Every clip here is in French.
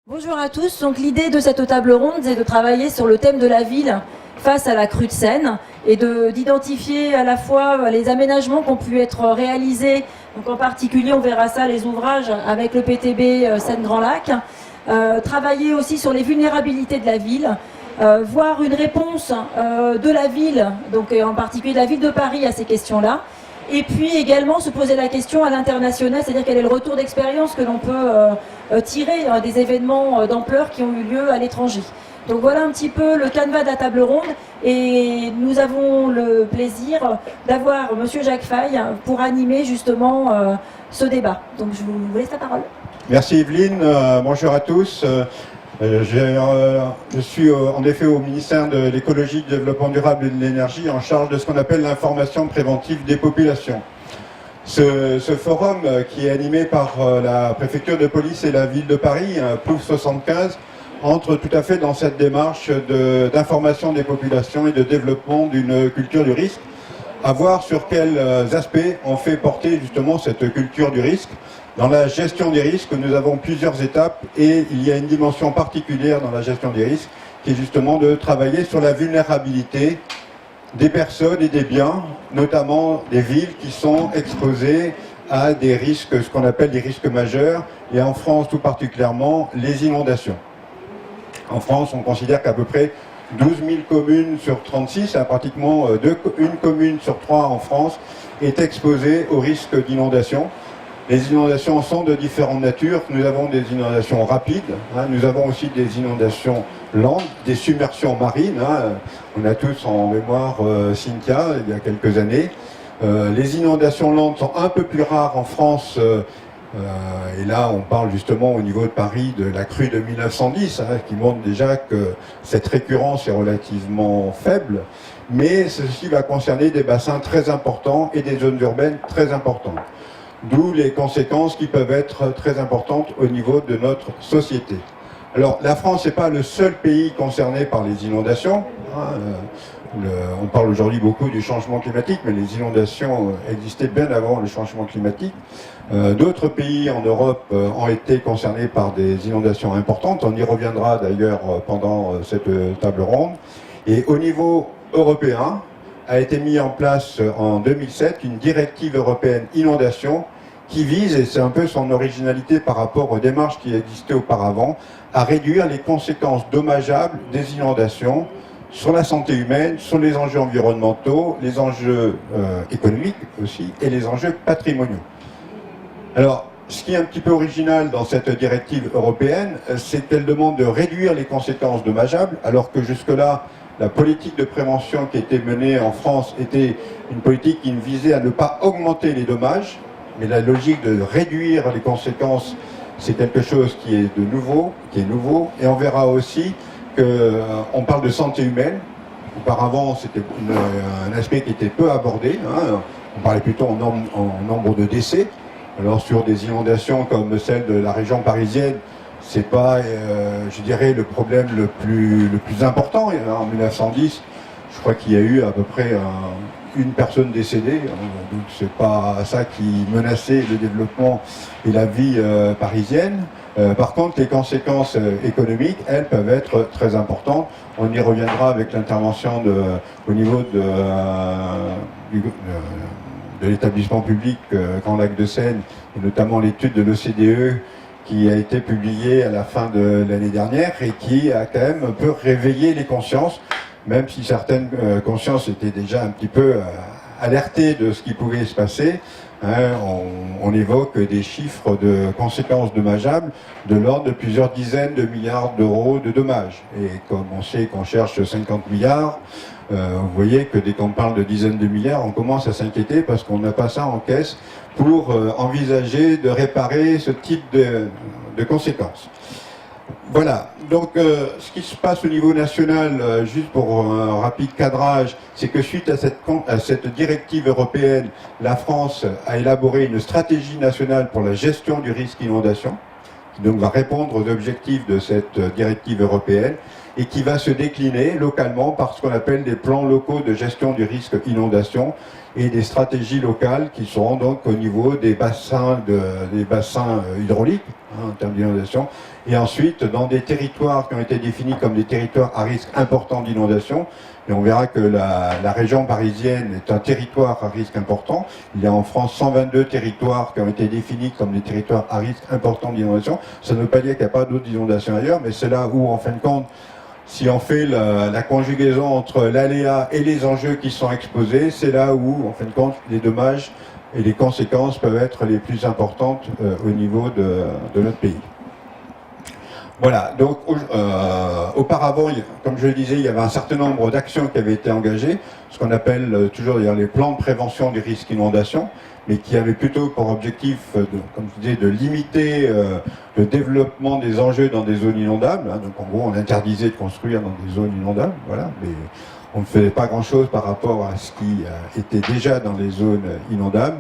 Bonjour à tous. Donc l'idée de cette table ronde est de travailler sur le thème de la ville face à la crue de Seine et d'identifier à la fois les aménagements qui ont pu être réalisés. Donc en particulier, on verra ça, les ouvrages avec le PTB Seine-Grand Lac. Travailler aussi sur les vulnérabilités de la ville. Voir une réponse de la ville, donc en particulier de la ville de Paris à ces questions-là. Et puis également se poser la question à l'international, c'est-à-dire quel est le retour d'expérience que l'on peut tirer des événements d'ampleur qui ont eu lieu à l'étranger. Donc voilà un petit peu le canevas de la table ronde et nous avons le plaisir d'avoir Monsieur Jacques Faye pour animer justement ce débat. Donc je vous laisse la parole. Merci Evelyne, bonjour à tous. Je suis en effet au ministère de l'écologie, du développement durable et de l'énergie en charge de ce qu'on appelle l'information préventive des populations. Ce forum qui est animé par la préfecture de police et la ville de Paris, PLOUF 75, entre tout à fait dans cette démarche d'information des populations et de développement d'une culture du risque, à voir sur quels aspects on fait porter justement cette culture du risque. Dans la gestion des risques, nous avons plusieurs étapes et il y a une dimension particulière dans la gestion des risques qui est justement de travailler sur la vulnérabilité des personnes et des biens, notamment des villes qui sont exposées à des risques, ce qu'on appelle des risques majeurs, et en France tout particulièrement les inondations. En France, on considère qu'à peu près 12 000 communes sur 36, pratiquement une commune sur 3 en France, est exposée au risque d'inondation. Les inondations sont de différentes natures. Nous avons des inondations rapides, nous avons aussi des inondations lentes, des submersions marines. On a tous en mémoire Cynthia, il y a quelques années. Les inondations lentes sont un peu plus rares en France. Et là, on parle justement au niveau de Paris de la crue de 1910, qui montre déjà que cette récurrence est relativement faible. Mais ceci va concerner des bassins très importants et des zones urbaines très importantes. D'où les conséquences qui peuvent être très importantes au niveau de notre société. Alors, la France n'est pas le seul pays concerné par les inondations. On parle aujourd'hui beaucoup du changement climatique, mais les inondations existaient bien avant le changement climatique. D'autres pays en Europe ont été concernés par des inondations importantes. On y reviendra d'ailleurs pendant cette table ronde. Et au niveau européen, a été mis en place en 2007 une directive européenne inondation qui vise, et c'est un peu son originalité par rapport aux démarches qui existaient auparavant, à réduire les conséquences dommageables des inondations sur la santé humaine, sur les enjeux environnementaux, les enjeux économiques aussi, et les enjeux patrimoniaux. Alors, ce qui est un petit peu original dans cette directive européenne, c'est qu'elle demande de réduire les conséquences dommageables, alors que jusque-là, la politique de prévention qui était menée en France était une politique qui visait à ne pas augmenter les dommages, mais la logique de réduire les conséquences, c'est quelque chose qui est nouveau. Et on verra aussi qu'on parle de santé humaine. Auparavant, c'était un aspect qui était peu abordé. On parlait plutôt en nombre de décès. Alors sur des inondations comme celle de la région parisienne, c'est pas, je dirais, le problème le plus important. En 1910, je crois qu'il y a eu à peu près une personne décédée. Donc c'est pas ça qui menaçait le développement et la vie parisienne. Par contre, les conséquences économiques, elles, peuvent être très importantes. On y reviendra avec l'intervention au niveau de l'établissement public Grand Lac de Seine, et notamment l'étude de l'OCDE, qui a été publié à la fin de l'année dernière et qui a quand même un peu réveillé les consciences, même si certaines consciences étaient déjà un petit peu alertées de ce qui pouvait se passer. On évoque des chiffres de conséquences dommageables de l'ordre de plusieurs dizaines de milliards d'euros de dommages. Et comme on sait qu'on cherche 50 milliards, vous voyez que dès qu'on parle de dizaines de milliards, on commence à s'inquiéter parce qu'on n'a pas ça en caisse pour envisager de réparer ce type de conséquences. Voilà, donc ce qui se passe au niveau national, juste pour un rapide cadrage, c'est que suite à cette directive européenne, la France a élaboré une stratégie nationale pour la gestion du risque inondation, qui donc va répondre aux objectifs de cette directive européenne, et qui va se décliner localement par ce qu'on appelle des plans locaux de gestion du risque inondation et des stratégies locales qui seront donc au niveau des bassins hydrauliques, en termes d'inondation, et ensuite dans des territoires qui ont été définis comme des territoires à risque important d'inondation. Et on verra que la région parisienne est un territoire à risque important. Il y a en France 122 territoires qui ont été définis comme des territoires à risque important d'inondation. Ça ne veut pas dire qu'il n'y a pas d'autres inondations ailleurs, mais c'est là où, en fin de compte, si on fait la conjugaison entre l'aléa et les enjeux qui sont exposés, c'est là où, en fin de compte, les dommages et les conséquences peuvent être les plus importantes au niveau de notre pays. Voilà, donc auparavant, comme je le disais, il y avait un certain nombre d'actions qui avaient été engagées, ce qu'on appelle toujours d'ailleurs les plans de prévention des risques inondation, mais qui avaient plutôt pour objectif, comme je disais, de limiter le développement des enjeux dans des zones inondables. Hein. Donc en gros, on interdisait de construire dans des zones inondables, voilà, mais on ne faisait pas grand-chose par rapport à ce qui était déjà dans les zones inondables.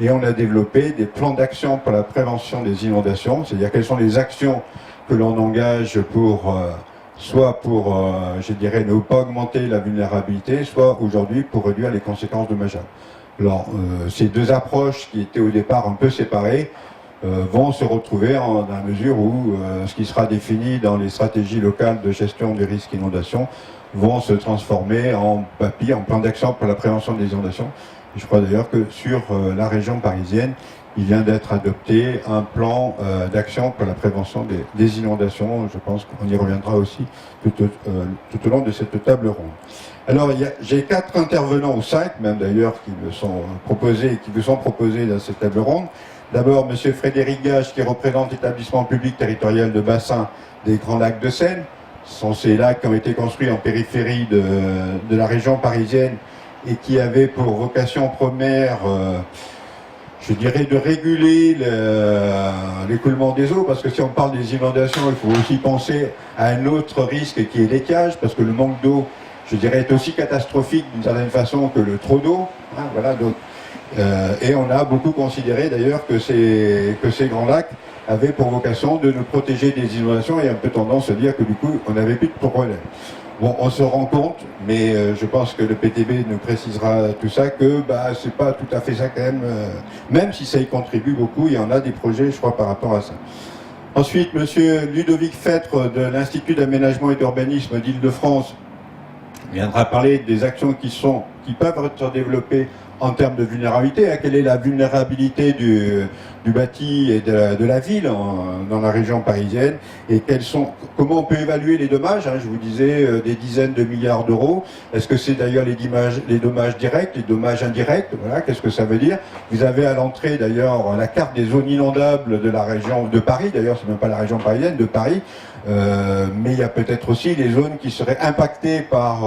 Et on a développé des plans d'action pour la prévention des inondations, c'est-à-dire quelles sont les actions que l'on engage pour, soit pour, je dirais, ne pas augmenter la vulnérabilité, soit aujourd'hui pour réduire les conséquences dommageables. Alors, ces deux approches qui étaient au départ un peu séparées vont se retrouver dans la mesure où ce qui sera défini dans les stratégies locales de gestion des risques inondations vont se transformer en PAPI, en plan d'action pour la prévention des inondations. Et je crois d'ailleurs que sur la région parisienne, il vient d'être adopté un plan d'action pour la prévention des inondations. Je pense qu'on y reviendra aussi tout au long de cette table ronde. Alors, j'ai 4 intervenants, ou 5 même d'ailleurs, qui me sont proposés dans cette table ronde. D'abord, M. Frédéric Gage, qui représente l'établissement public territorial de bassin des Grands Lacs de Seine. Ce sont ces lacs qui ont été construits en périphérie de la région parisienne et qui avaient pour vocation première je dirais de réguler l'écoulement des eaux, parce que si on parle des inondations, il faut aussi penser à un autre risque qui est l'étiage, parce que le manque d'eau, je dirais, est aussi catastrophique d'une certaine façon que le trop d'eau. Hein, voilà, donc, et on a beaucoup considéré d'ailleurs que ces grands lacs avaient pour vocation de nous protéger des inondations et un peu tendance à dire que du coup, on n'avait plus de problème. Bon, on se rend compte, mais je pense que le PTB nous précisera tout ça, que c'est pas tout à fait ça quand même, même si ça y contribue beaucoup, il y en a des projets, je crois, par rapport à ça. Ensuite, monsieur Ludovic Fêtre de l'Institut d'aménagement et d'urbanisme d'Île-de-France viendra parler des actions qui peuvent être développées en termes de vulnérabilité. Quelle est la vulnérabilité du bâti et de la ville dans la région parisienne, et comment on peut évaluer les dommages, hein, je vous disais des dizaines de milliards d'euros. Est-ce que c'est d'ailleurs les dommages directs, les dommages indirects, voilà, qu'est-ce que ça veut dire? Vous avez à l'entrée d'ailleurs la carte des zones inondables de la région de Paris, d'ailleurs c'est même pas la région parisienne, de Paris, mais il y a peut-être aussi les zones qui seraient impactées par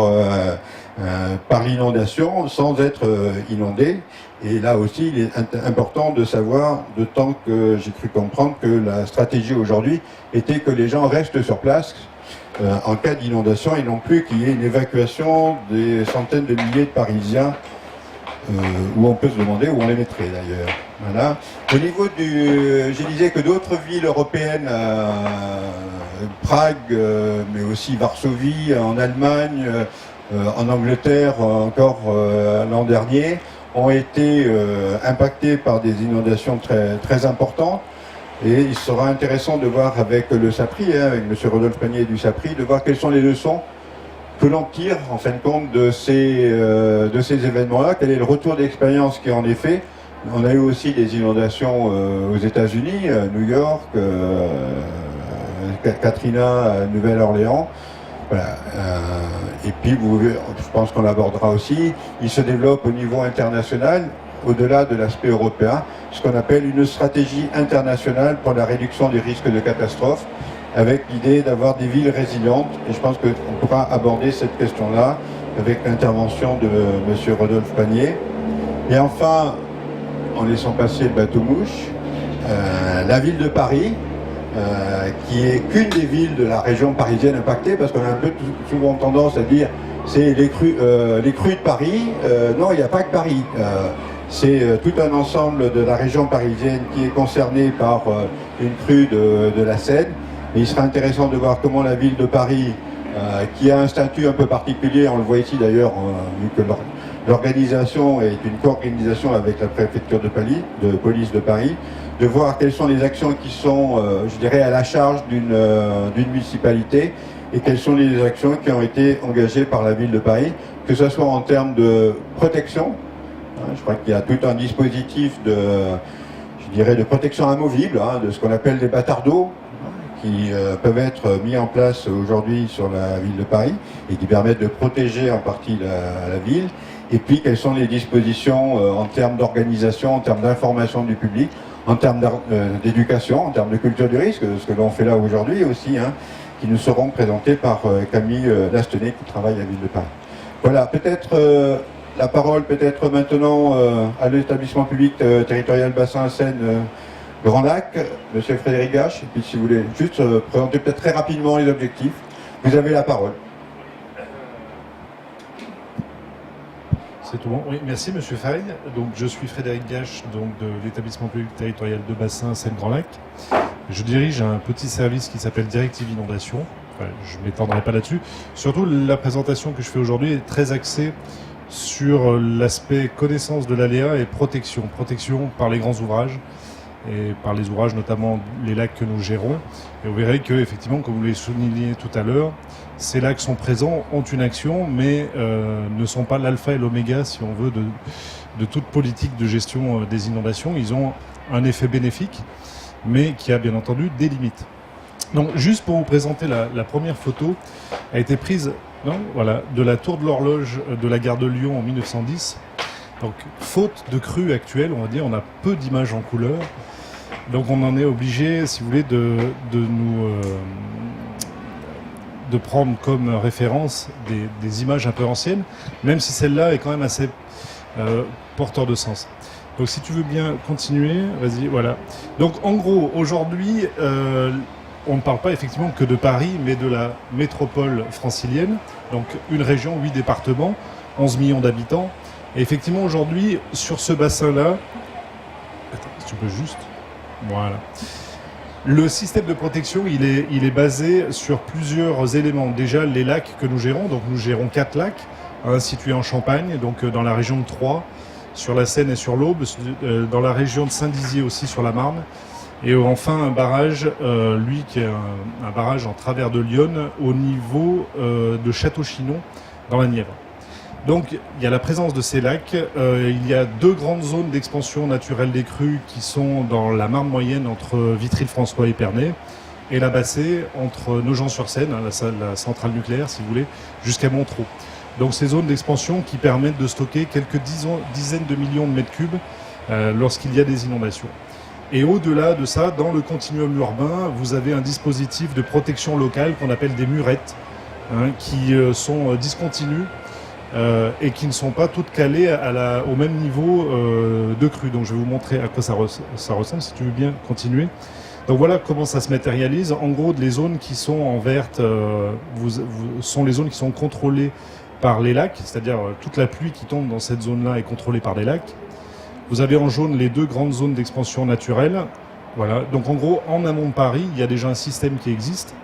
l'inondation sans être inondées. Et là aussi, il est important de savoir, d'autant que j'ai cru comprendre que la stratégie aujourd'hui était que les gens restent sur place en cas d'inondation et non plus qu'il y ait une évacuation des centaines de milliers de Parisiens où on peut se demander où on les mettrait d'ailleurs. Voilà. Au niveau je disais que d'autres villes européennes, Prague, mais aussi Varsovie, en Allemagne, en Angleterre encore l'an dernier, ont été impactés par des inondations très, très importantes. Et il sera intéressant de voir avec le SAPRI, avec M. Rodolphe Pagnier du SAPRI, de voir quelles sont les leçons que l'on tire en fin de compte de ces événements-là, quel est le retour d'expérience qui en est fait. On a eu aussi des inondations aux États-Unis, New York, Katrina, Nouvelle-Orléans. Voilà. Et puis, je pense qu'on l'abordera aussi, il se développe au niveau international, au-delà de l'aspect européen, ce qu'on appelle une stratégie internationale pour la réduction des risques de catastrophe, avec l'idée d'avoir des villes résilientes. Et je pense qu'on pourra aborder cette question-là avec l'intervention de M. Rodolphe Pagnier. Et enfin, en laissant passer le bateau-mouche, la ville de Paris, qui est qu'une des villes de la région parisienne impactée, parce qu'on a un peu souvent tendance à dire c'est les crues de Paris. Non, il n'y a pas que Paris. C'est tout un ensemble de la région parisienne qui est concerné par une crue de la Seine. Et il sera intéressant de voir comment la ville de Paris qui a un statut un peu particulier, on le voit ici d'ailleurs, vu que l'organisation est une co-organisation avec la préfecture de police de Paris, de voir quelles sont les actions qui sont, je dirais, à la charge d'une municipalité et quelles sont les actions qui ont été engagées par la ville de Paris, que ce soit en termes de protection. Je crois qu'il y a tout un dispositif de protection amovible, de ce qu'on appelle des bâtards d'eau, qui peuvent être mis en place aujourd'hui sur la ville de Paris et qui permettent de protéger en partie la ville. Et puis, quelles sont les dispositions en termes d'organisation, en termes d'information du public, en termes d'éducation, en termes de culture du risque, ce que l'on fait là aujourd'hui aussi, qui nous seront présentés par Camille Lastenay, qui travaille à la ville de Paris. Voilà, peut-être la parole maintenant à l'établissement public territorial Bassin Seine Grand Lac, Monsieur Frédéric Gache, et puis si vous voulez juste présenter peut-être très rapidement les objectifs, vous avez la parole. C'est tout bon. Oui, merci Monsieur Fay. Donc je suis Frédéric Gache, donc de l'établissement public territorial de Bassin Seine Grand Lac. Je dirige un petit service qui s'appelle Directive Inondation. Enfin, je ne m'étendrai pas là-dessus. Surtout, la présentation que je fais aujourd'hui est très axée sur l'aspect connaissance de l'aléa et protection. Protection par les grands ouvrages et par les ouvrages, notamment les lacs que nous gérons. Et vous verrez que, effectivement, comme vous l'avez souligné tout à l'heure, ces lacs sont présents, ont une action, mais ne sont pas l'alpha et l'oméga, si on veut, de toute politique de gestion des inondations. Ils ont un effet bénéfique, mais qui a bien entendu des limites. Donc, juste pour vous présenter la première photo, a été prise de la tour de l'horloge de la gare de Lyon en 1910. Donc, faute de crue actuelle, on va dire, on a peu d'images en couleur. Donc, on en est obligé, si vous voulez, de prendre comme référence des images un peu anciennes, même si celle-là est quand même assez porteur de sens. Donc, si tu veux bien continuer, vas-y, voilà. Donc, en gros, aujourd'hui, on ne parle pas effectivement que de Paris, mais de la métropole francilienne. Donc, une région, 8 départements, 11 millions d'habitants. Et effectivement, aujourd'hui, sur ce bassin-là, attends, si tu peux juste, voilà. Le système de protection, il est basé sur plusieurs éléments. Déjà, les lacs que nous gérons. Donc, nous gérons 4 lacs, un situé en Champagne, donc dans la région de Troyes, sur la Seine et sur l'Aube, dans la région de Saint-Dizier aussi, sur la Marne. Et enfin, un barrage, lui, qui est un barrage en travers de l'Yonne, au niveau de Château-Chinon, dans la Nièvre. Donc, il y a la présence de ces lacs. Il y a 2 grandes zones d'expansion naturelle des crues qui sont dans la Marne moyenne, entre Vitry-le-François et Épernay, et la Bassée, entre Nogent-sur-Seine, la centrale nucléaire, si vous voulez, jusqu'à Montereau. Donc, ces zones d'expansion qui permettent de stocker quelques dizaines de millions de mètres cubes lorsqu'il y a des inondations. Et au-delà de ça, dans le continuum urbain, vous avez un dispositif de protection locale qu'on appelle des murettes, qui sont discontinues et qui ne sont pas toutes calées au même niveau de crue. Donc je vais vous montrer à quoi ça ressemble, si tu veux bien continuer. Donc voilà comment ça se matérialise. En gros, les zones qui sont en verte sont les zones qui sont contrôlées par les lacs, c'est-à-dire toute la pluie qui tombe dans cette zone-là est contrôlée par des lacs. Vous avez en jaune les 2 grandes zones d'expansion naturelle. Voilà. Donc en gros, en amont de Paris, il y a déjà un système qui existe.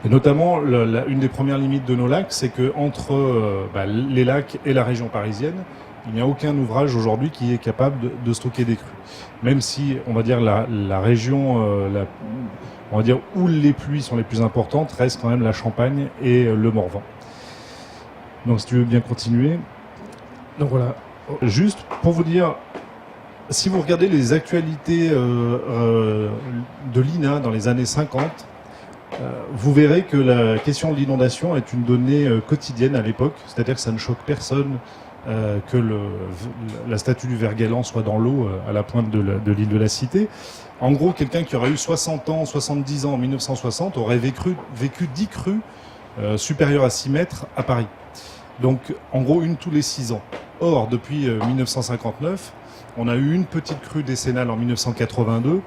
Et notamment, une des premières limites de nos lacs, c'est qu'entre les lacs et la région parisienne, il n'y a aucun ouvrage aujourd'hui qui est capable de stocker des crues. Même si, on va dire, la région on va dire, où les pluies sont les plus importantes reste quand même la Champagne et le Morvan. Donc si tu veux bien continuer. Donc voilà. Juste pour vous dire, si vous regardez les actualités de l'INA dans les années 50, vous verrez que la question de l'inondation est une donnée quotidienne à l'époque, c'est-à-dire que ça ne choque personne que la statue du Ver-Galant soit dans l'eau à la pointe de l'île de la Cité. En gros, quelqu'un qui aurait eu 60 ans, 70 ans en 1960 aurait vécu 10 crues supérieures à 6 mètres à Paris. Donc, en gros, une tous les 6 ans. Or, depuis 1959, on a eu une petite crue décennale en 1982.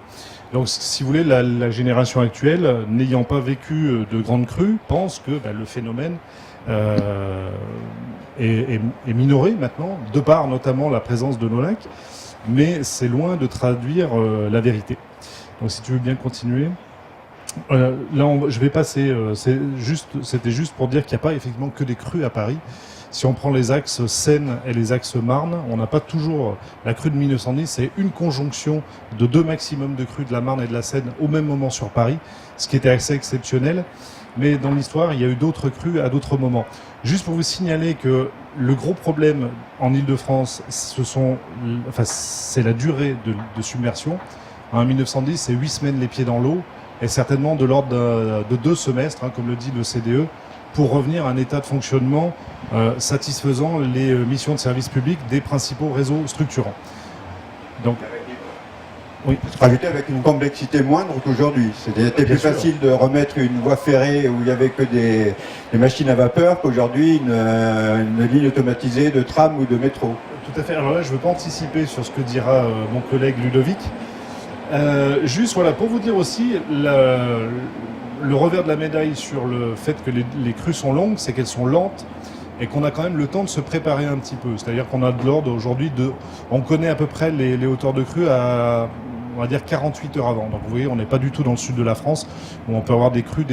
Donc, si vous voulez, la génération actuelle, n'ayant pas vécu de grandes crues, pense que le phénomène est minoré maintenant, de par notamment la présence de nos lacs, mais c'est loin de traduire la vérité. Donc, si tu veux bien continuer. Je vais passer. C'était juste pour dire qu'il n'y a pas effectivement que des crues à Paris. Si on prend les axes Seine et les axes Marne, on n'a pas toujours la crue de 1910. C'est une conjonction de 2 maximums de crues de la Marne et de la Seine au même moment sur Paris, ce qui était assez exceptionnel. Mais dans l'histoire, il y a eu d'autres crues à d'autres moments. Juste pour vous signaler que le gros problème en Île-de-France, c'est la durée de submersion. En 1910, c'est 8 semaines les pieds dans l'eau, et certainement de l'ordre de 2 semestres, comme le dit le CDE, pour revenir à un état de fonctionnement satisfaisant les missions de service public des principaux réseaux structurants. Donc, oui. Rajouté avec une complexité moindre qu'aujourd'hui. C'était plus facile de remettre une voie ferrée où il n'y avait que des machines à vapeur qu'aujourd'hui une ligne automatisée de tram ou de métro. Tout à fait. Alors là, je ne veux pas anticiper sur ce que dira mon collègue Ludovic. Juste voilà, pour vous dire aussi le revers de la médaille sur le fait que les crues sont longues, c'est qu'elles sont lentes et qu'on a quand même le temps de se préparer un petit peu. C'est-à-dire qu'on a de l'ordre aujourd'hui on connaît à peu près les hauteurs de crues à, on va dire, 48 heures avant. Donc vous voyez, on n'est pas du tout dans le sud de la France où on peut avoir des crues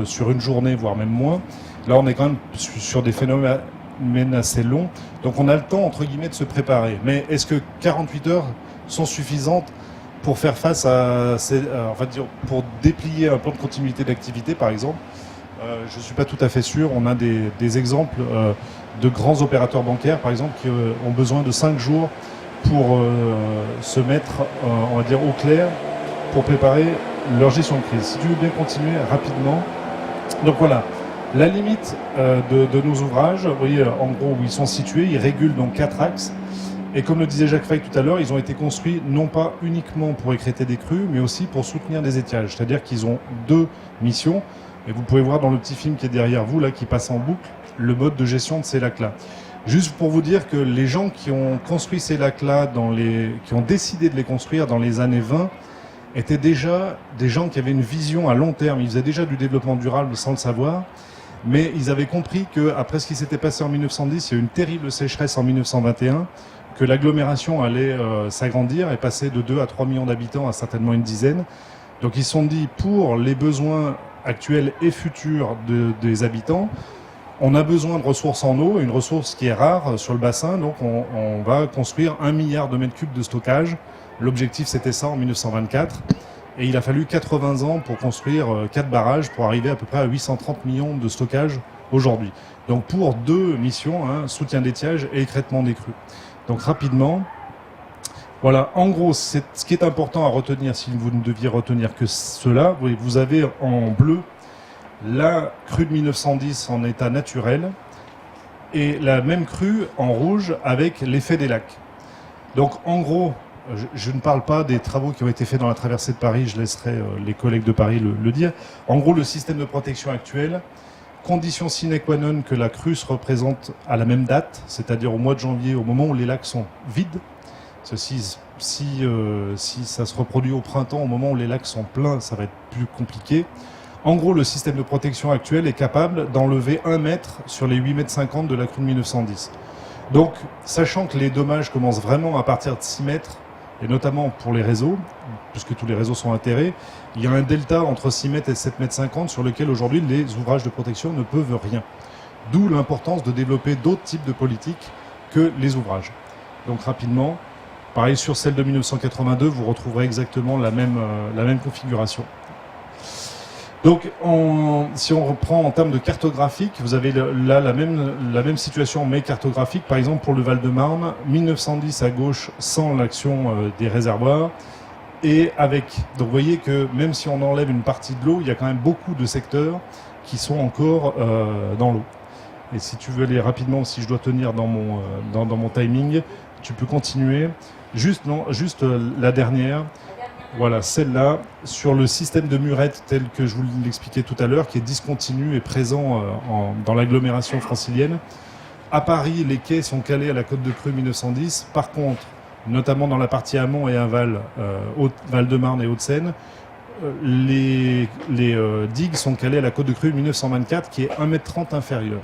sur une journée, voire même moins. Là, on est quand même sur des phénomènes assez longs. Donc on a le temps, entre guillemets, de se préparer. Mais est-ce que 48 heures sont suffisantes pour faire face pour déplier un plan de continuité d'activité, par exemple? Je ne suis pas tout à fait sûr. On a des exemples de grands opérateurs bancaires, par exemple, qui ont besoin de 5 jours pour se mettre, on va dire, au clair, pour préparer leur gestion de crise. Si tu veux bien continuer rapidement. Donc voilà, la limite de nos ouvrages, vous voyez en gros où ils sont situés, ils régulent donc 4 axes. Et comme le disait Jacques Fay tout à l'heure, ils ont été construits non pas uniquement pour écrêter des crues, mais aussi pour soutenir des étiages. C'est-à-dire qu'ils ont 2 missions. Et vous pouvez voir dans le petit film qui est derrière vous, là, qui passe en boucle, le mode de gestion de ces lacs-là. Juste pour vous dire que les gens qui ont construit ces lacs-là, qui ont décidé de les construire dans les années 20, étaient déjà des gens qui avaient une vision à long terme. Ils faisaient déjà du développement durable sans le savoir. Mais ils avaient compris qu'après ce qui s'était passé en 1910, il y a eu une terrible sécheresse en 1921, que l'agglomération allait s'agrandir et passer de 2 à 3 millions d'habitants à certainement une dizaine. Donc ils se sont dit, pour les besoins actuels et futurs des habitants, on a besoin de ressources en eau, une ressource qui est rare sur le bassin, donc on va construire 1 milliard de mètres cubes de stockage. L'objectif c'était ça en 1924, et il a fallu 80 ans pour construire 4 barrages pour arriver à peu près à 830 millions de stockage aujourd'hui. Donc pour 2 missions, soutien d'étiage et écrêtement des crues. Donc rapidement, voilà, en gros, ce qui est important à retenir, si vous ne deviez retenir que cela, vous avez en bleu la crue de 1910 en état naturel et la même crue en rouge avec l'effet des lacs. Donc en gros, je ne parle pas des travaux qui ont été faits dans la traversée de Paris, je laisserai les collègues de Paris le dire. En gros, le système de protection actuel, condition sine qua non que la crue se représente à la même date, c'est-à-dire au mois de janvier, au moment où les lacs sont vides. Ceci, si ça se reproduit au printemps, au moment où les lacs sont pleins, ça va être plus compliqué. En gros, le système de protection actuel est capable d'enlever 1 mètre sur les 8,50 m de la crue de 1910. Donc, sachant que les dommages commencent vraiment à partir de 6 mètres, et notamment pour les réseaux, puisque tous les réseaux sont enterrés, il y a un delta entre 6 mètres et 7,50 m sur lequel aujourd'hui les ouvrages de protection ne peuvent rien. D'où l'importance de développer d'autres types de politiques que les ouvrages. Donc rapidement, pareil sur celle de 1982, vous retrouverez exactement la même configuration. Donc, si on reprend en termes de cartographique, vous avez là la même situation, mais cartographique. Par exemple, pour le Val-de-Marne, 1910 à gauche, sans l'action des réservoirs, et avec. Donc, vous voyez que même si on enlève une partie de l'eau, il y a quand même beaucoup de secteurs qui sont encore dans l'eau. Et si tu veux aller rapidement, si je dois tenir dans mon timing, tu peux continuer. Juste la dernière. Voilà, celle-là, sur le système de murettes tel que je vous l'expliquais tout à l'heure, qui est discontinu et présent dans l'agglomération francilienne. À Paris, les quais sont calés à la côte de Creux 1910. Par contre, notamment dans la partie amont et aval, Val-de-Marne et Hauts-de-Seine, les digues sont calées à la côte de Creux 1924, qui est 1,30 m inférieur.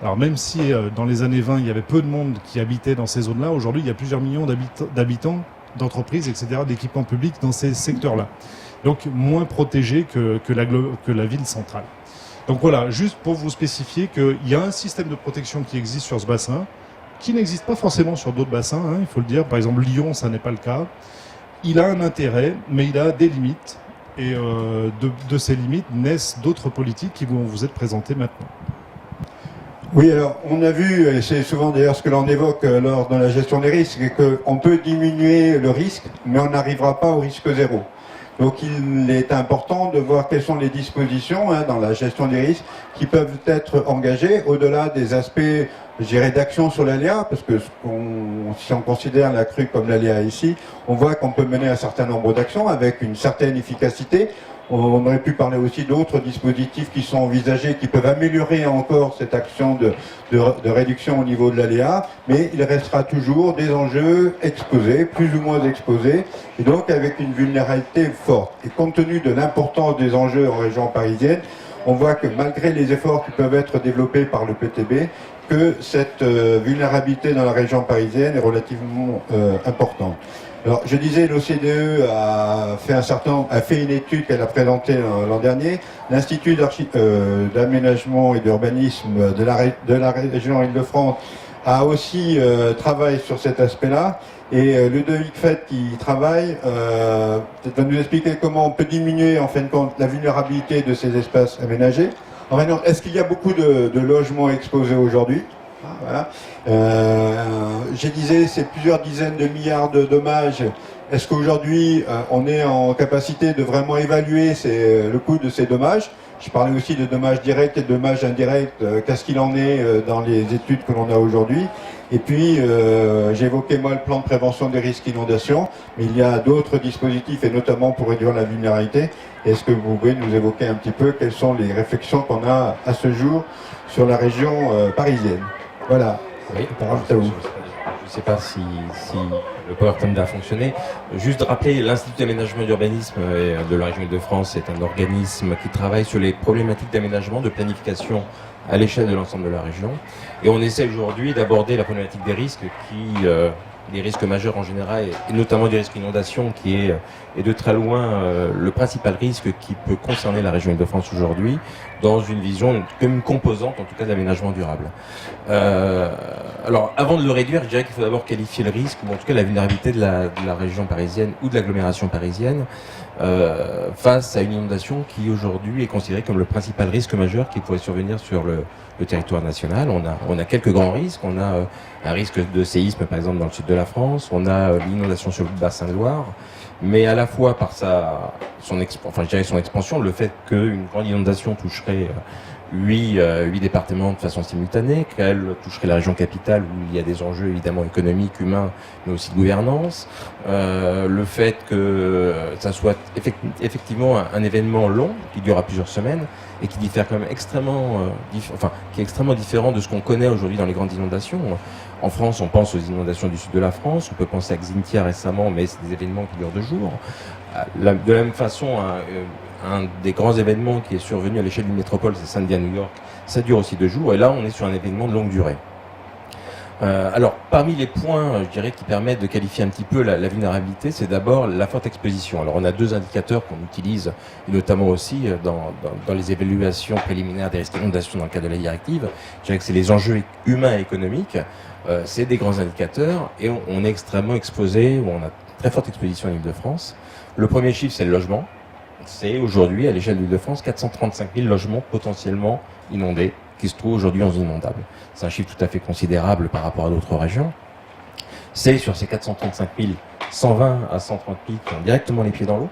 Alors même si dans les années 20, il y avait peu de monde qui habitait dans ces zones-là, aujourd'hui, il y a plusieurs millions d'habitants, d'entreprises, etc., d'équipements publics dans ces secteurs-là. donc moins protégé que la ville centrale. Donc voilà, juste pour vous spécifier qu'il y a un système de protection qui existe sur ce bassin, qui n'existe pas forcément sur d'autres bassins, hein, il faut le dire. Par exemple, Lyon, ça n'est pas le cas. Il a un intérêt, mais il a des limites. Et de ces limites naissent d'autres politiques qui vont vous être présentées maintenant. Oui, alors on a vu, et c'est souvent d'ailleurs ce que l'on évoque lors de la gestion des risques, qu'on peut diminuer le risque, mais on n'arrivera pas au risque zéro. Donc il est important de voir quelles sont les dispositions dans la gestion des risques qui peuvent être engagées au-delà des aspects, je dirais, d'action sur l'aléa, parce que si on considère la crue comme l'aléa ici, on voit qu'on peut mener un certain nombre d'actions avec une certaine efficacité. On aurait pu parler aussi d'autres dispositifs qui sont envisagés, qui peuvent améliorer encore cette action de réduction au niveau de l'aléa, mais il restera toujours des enjeux exposés, plus ou moins exposés, et donc avec une vulnérabilité forte. Et compte tenu de l'importance des enjeux en région parisienne, on voit que malgré les efforts qui peuvent être développés par le PTB, que cette vulnérabilité dans la région parisienne est relativement importante. Alors, je disais, l'OCDE a fait une étude qu'elle a présentée l'an dernier. L'Institut d'aménagement et d'urbanisme de la région Île-de-France a aussi travaillé sur cet aspect-là. Et Ludovic Fett, qui travaille, va nous expliquer comment on peut diminuer, en fin de compte, la vulnérabilité de ces espaces aménagés. En fait, est-ce qu'il y a beaucoup de logements exposés aujourd'hui ? Voilà. Je disais, c'est plusieurs dizaines de milliards de dommages. Est-ce qu'aujourd'hui, on est en capacité de vraiment évaluer le coût de ces dommages ? Je parlais aussi de dommages directs et de dommages indirects. Qu'est-ce qu'il en est dans les études que l'on a aujourd'hui ? Et puis, j'évoquais moi le plan de prévention des risques d'inondation, mais il y a d'autres dispositifs, et notamment pour réduire la vulnérabilité. Est-ce que vous pouvez nous évoquer un petit peu quelles sont les réflexions qu'on a à ce jour sur la région parisienne ? Voilà. Oui, je ne sais pas si le PowerPoint a fonctionné. Juste rappeler, l'Institut d'aménagement et d'urbanisme de la région Île-de-France est un organisme qui travaille sur les problématiques d'aménagement, de planification à l'échelle de l'ensemble de la région. Et on essaie aujourd'hui d'aborder la problématique des risques les risques majeurs en général, et notamment des risques d'inondation, qui est de très loin le principal risque qui peut concerner la région Île-de-France aujourd'hui, dans une vision comme une composante, en tout cas, d'aménagement durable. Alors, avant de le réduire, je dirais qu'il faut d'abord qualifier le risque, ou en tout cas la vulnérabilité de la région parisienne ou de l'agglomération parisienne, face à une inondation qui aujourd'hui est considérée comme le principal risque majeur qui pourrait survenir sur le territoire national. On a quelques grands risques. On a un risque de séisme, par exemple, dans le sud de la France. On a l'inondation sur le bassin de Loire. Mais à la fois par son expansion, le fait qu'une grande inondation toucherait 8 départements de façon simultanée, qu'elle toucherait la région capitale où il y a des enjeux évidemment économiques, humains, mais aussi de gouvernance, le fait que ça soit effectivement un événement long qui durera plusieurs semaines et qui diffère quand même qui est extrêmement différent de ce qu'on connaît aujourd'hui dans les grandes inondations. En France, on pense aux inondations du sud de la France, on peut penser à Xynthia récemment, mais c'est des événements qui durent 2 jours. De la même façon, un des grands événements qui est survenu à l'échelle d'une métropole, c'est Sandy à New York, ça dure aussi 2 jours, et là on est sur un événement de longue durée. Alors, parmi les points, je dirais, qui permettent de qualifier un petit peu la vulnérabilité, c'est d'abord la forte exposition. Alors, on a 2 indicateurs qu'on utilise, notamment aussi dans les évaluations préliminaires des risques d'inondation dans le cadre de la directive. Je dirais que c'est les enjeux humains et économiques. C'est des grands indicateurs, et on est extrêmement exposé, ou on a très forte exposition en Île-de-France. Le premier chiffre, c'est le logement. C'est aujourd'hui, à l'échelle de l'Île-de-France, 435 000 logements potentiellement inondés qui se trouvent aujourd'hui en zone inondable. C'est un chiffre tout à fait considérable par rapport à d'autres régions. C'est sur ces 435 000, 120 à 130 000 qui ont directement les pieds dans l'eau.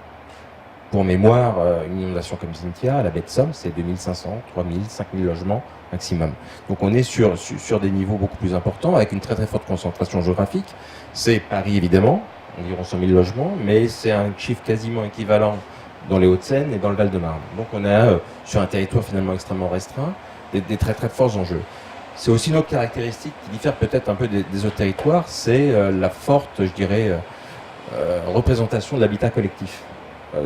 Pour mémoire, une inondation comme Xynthia, à la baie de Somme, c'est 2500, 3000, 5000 logements maximum. Donc on est sur des niveaux beaucoup plus importants, avec une très très forte concentration géographique. C'est Paris évidemment, environ 100 000 logements, mais c'est un chiffre quasiment équivalent dans les Hauts-de-Seine et dans le Val-de-Marne. Donc on a sur un territoire finalement extrêmement restreint des très très forts enjeux. C'est aussi une autre caractéristique qui diffère peut-être un peu des autres territoires, c'est la forte, je dirais, représentation de l'habitat collectif.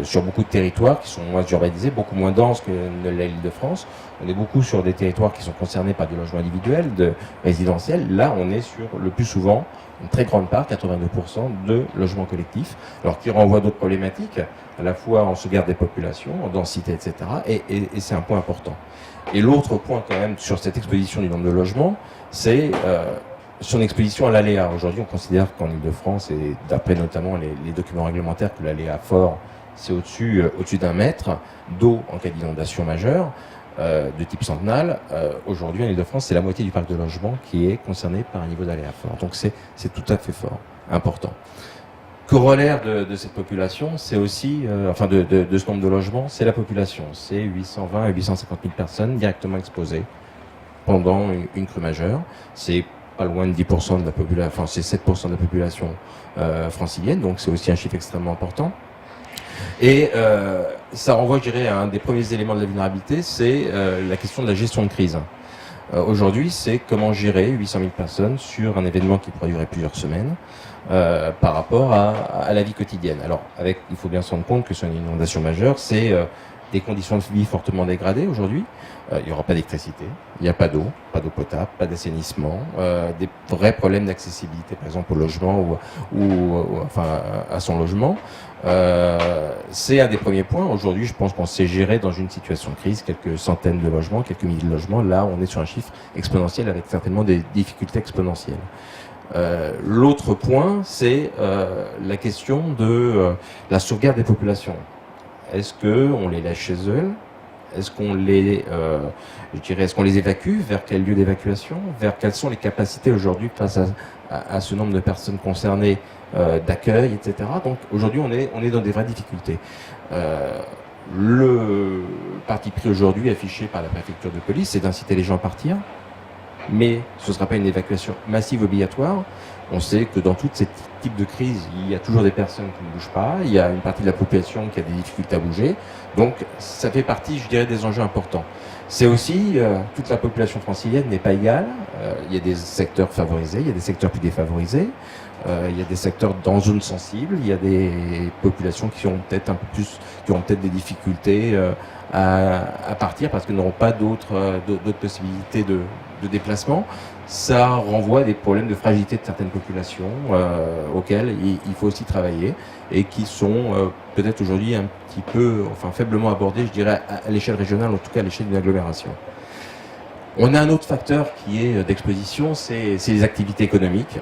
sur beaucoup de territoires qui sont moins urbanisés, beaucoup moins denses que ne l'est l'Île-de-France. On est beaucoup sur des territoires qui sont concernés par du logement individuel, de résidentiel. Là, on est sur le plus souvent une très grande part, 82%, de logements collectifs, alors qui renvoie d'autres problématiques, à la fois en sauvegarde des populations, en densité, etc. Et c'est un point important. Et l'autre point quand même sur cette exposition du nombre de logements, c'est son exposition à l'aléa. Aujourd'hui, on considère qu'en Île-de-France, et d'après notamment les documents réglementaires, que l'aléa fort, c'est au-dessus d'1 mètre d'eau en cas d'inondation majeure, de type centenal. Aujourd'hui, en Île-de-France, c'est la moitié du parc de logement qui est concerné par un niveau d'aléa fort. Donc c'est tout à fait fort, important. Corollaire de cette population, c'est aussi, de ce nombre de logements, c'est la population. C'est 820 à 850 000 personnes directement exposées pendant une crue majeure. C'est pas loin de 10% de la population, enfin c'est 7% de la population francilienne, donc c'est aussi un chiffre extrêmement important. Et ça renvoie, je dirais, à un des premiers éléments de la vulnérabilité, c'est la question de la gestion de crise. Aujourd'hui, c'est comment gérer 800 000 personnes sur un événement qui pourrait durer plusieurs semaines par rapport à la vie quotidienne. Alors, il faut bien se rendre compte que sur une inondation majeure, c'est des conditions de vie fortement dégradées aujourd'hui. Il n'y aura pas d'électricité, il n'y a pas d'eau potable, pas d'assainissement, des vrais problèmes d'accessibilité, par exemple au logement ou à son logement. C'est un des premiers points. Aujourd'hui, je pense qu'on sait gérer dans une situation de crise quelques centaines de logements, quelques milliers de logements. Là, on est sur un chiffre exponentiel avec certainement des difficultés exponentielles. L'autre point, c'est la question de la sauvegarde des populations. Est-ce qu'on les laisse chez eux ? Est-ce qu'on les évacue? Vers quel lieu d'évacuation? Vers quelles sont les capacités aujourd'hui face à ce nombre de personnes concernées d'accueil, etc. Donc aujourd'hui, on est dans des vraies difficultés. Le parti pris aujourd'hui affiché par la préfecture de police, c'est d'inciter les gens à partir, mais ce ne sera pas une évacuation massive obligatoire. On sait que dans tous ces types de crises, il y a toujours des personnes qui ne bougent pas, il y a une partie de la population qui a des difficultés à bouger, donc ça fait partie, je dirais, des enjeux importants. C'est aussi, toute la population francilienne n'est pas égale, il y a des secteurs favorisés, il y a des secteurs plus défavorisés, il y a des secteurs dans zones sensibles, il y a des populations qui ont peut-être des difficultés à partir parce qu'elles n'auront pas d'autres possibilités de déplacement. Ça renvoie à des problèmes de fragilité de certaines populations auxquelles il faut aussi travailler et qui sont peut-être aujourd'hui un petit peu, faiblement abordés, je dirais, à l'échelle régionale, en tout cas à l'échelle d'une agglomération. On a un autre facteur qui est d'exposition, c'est les activités économiques.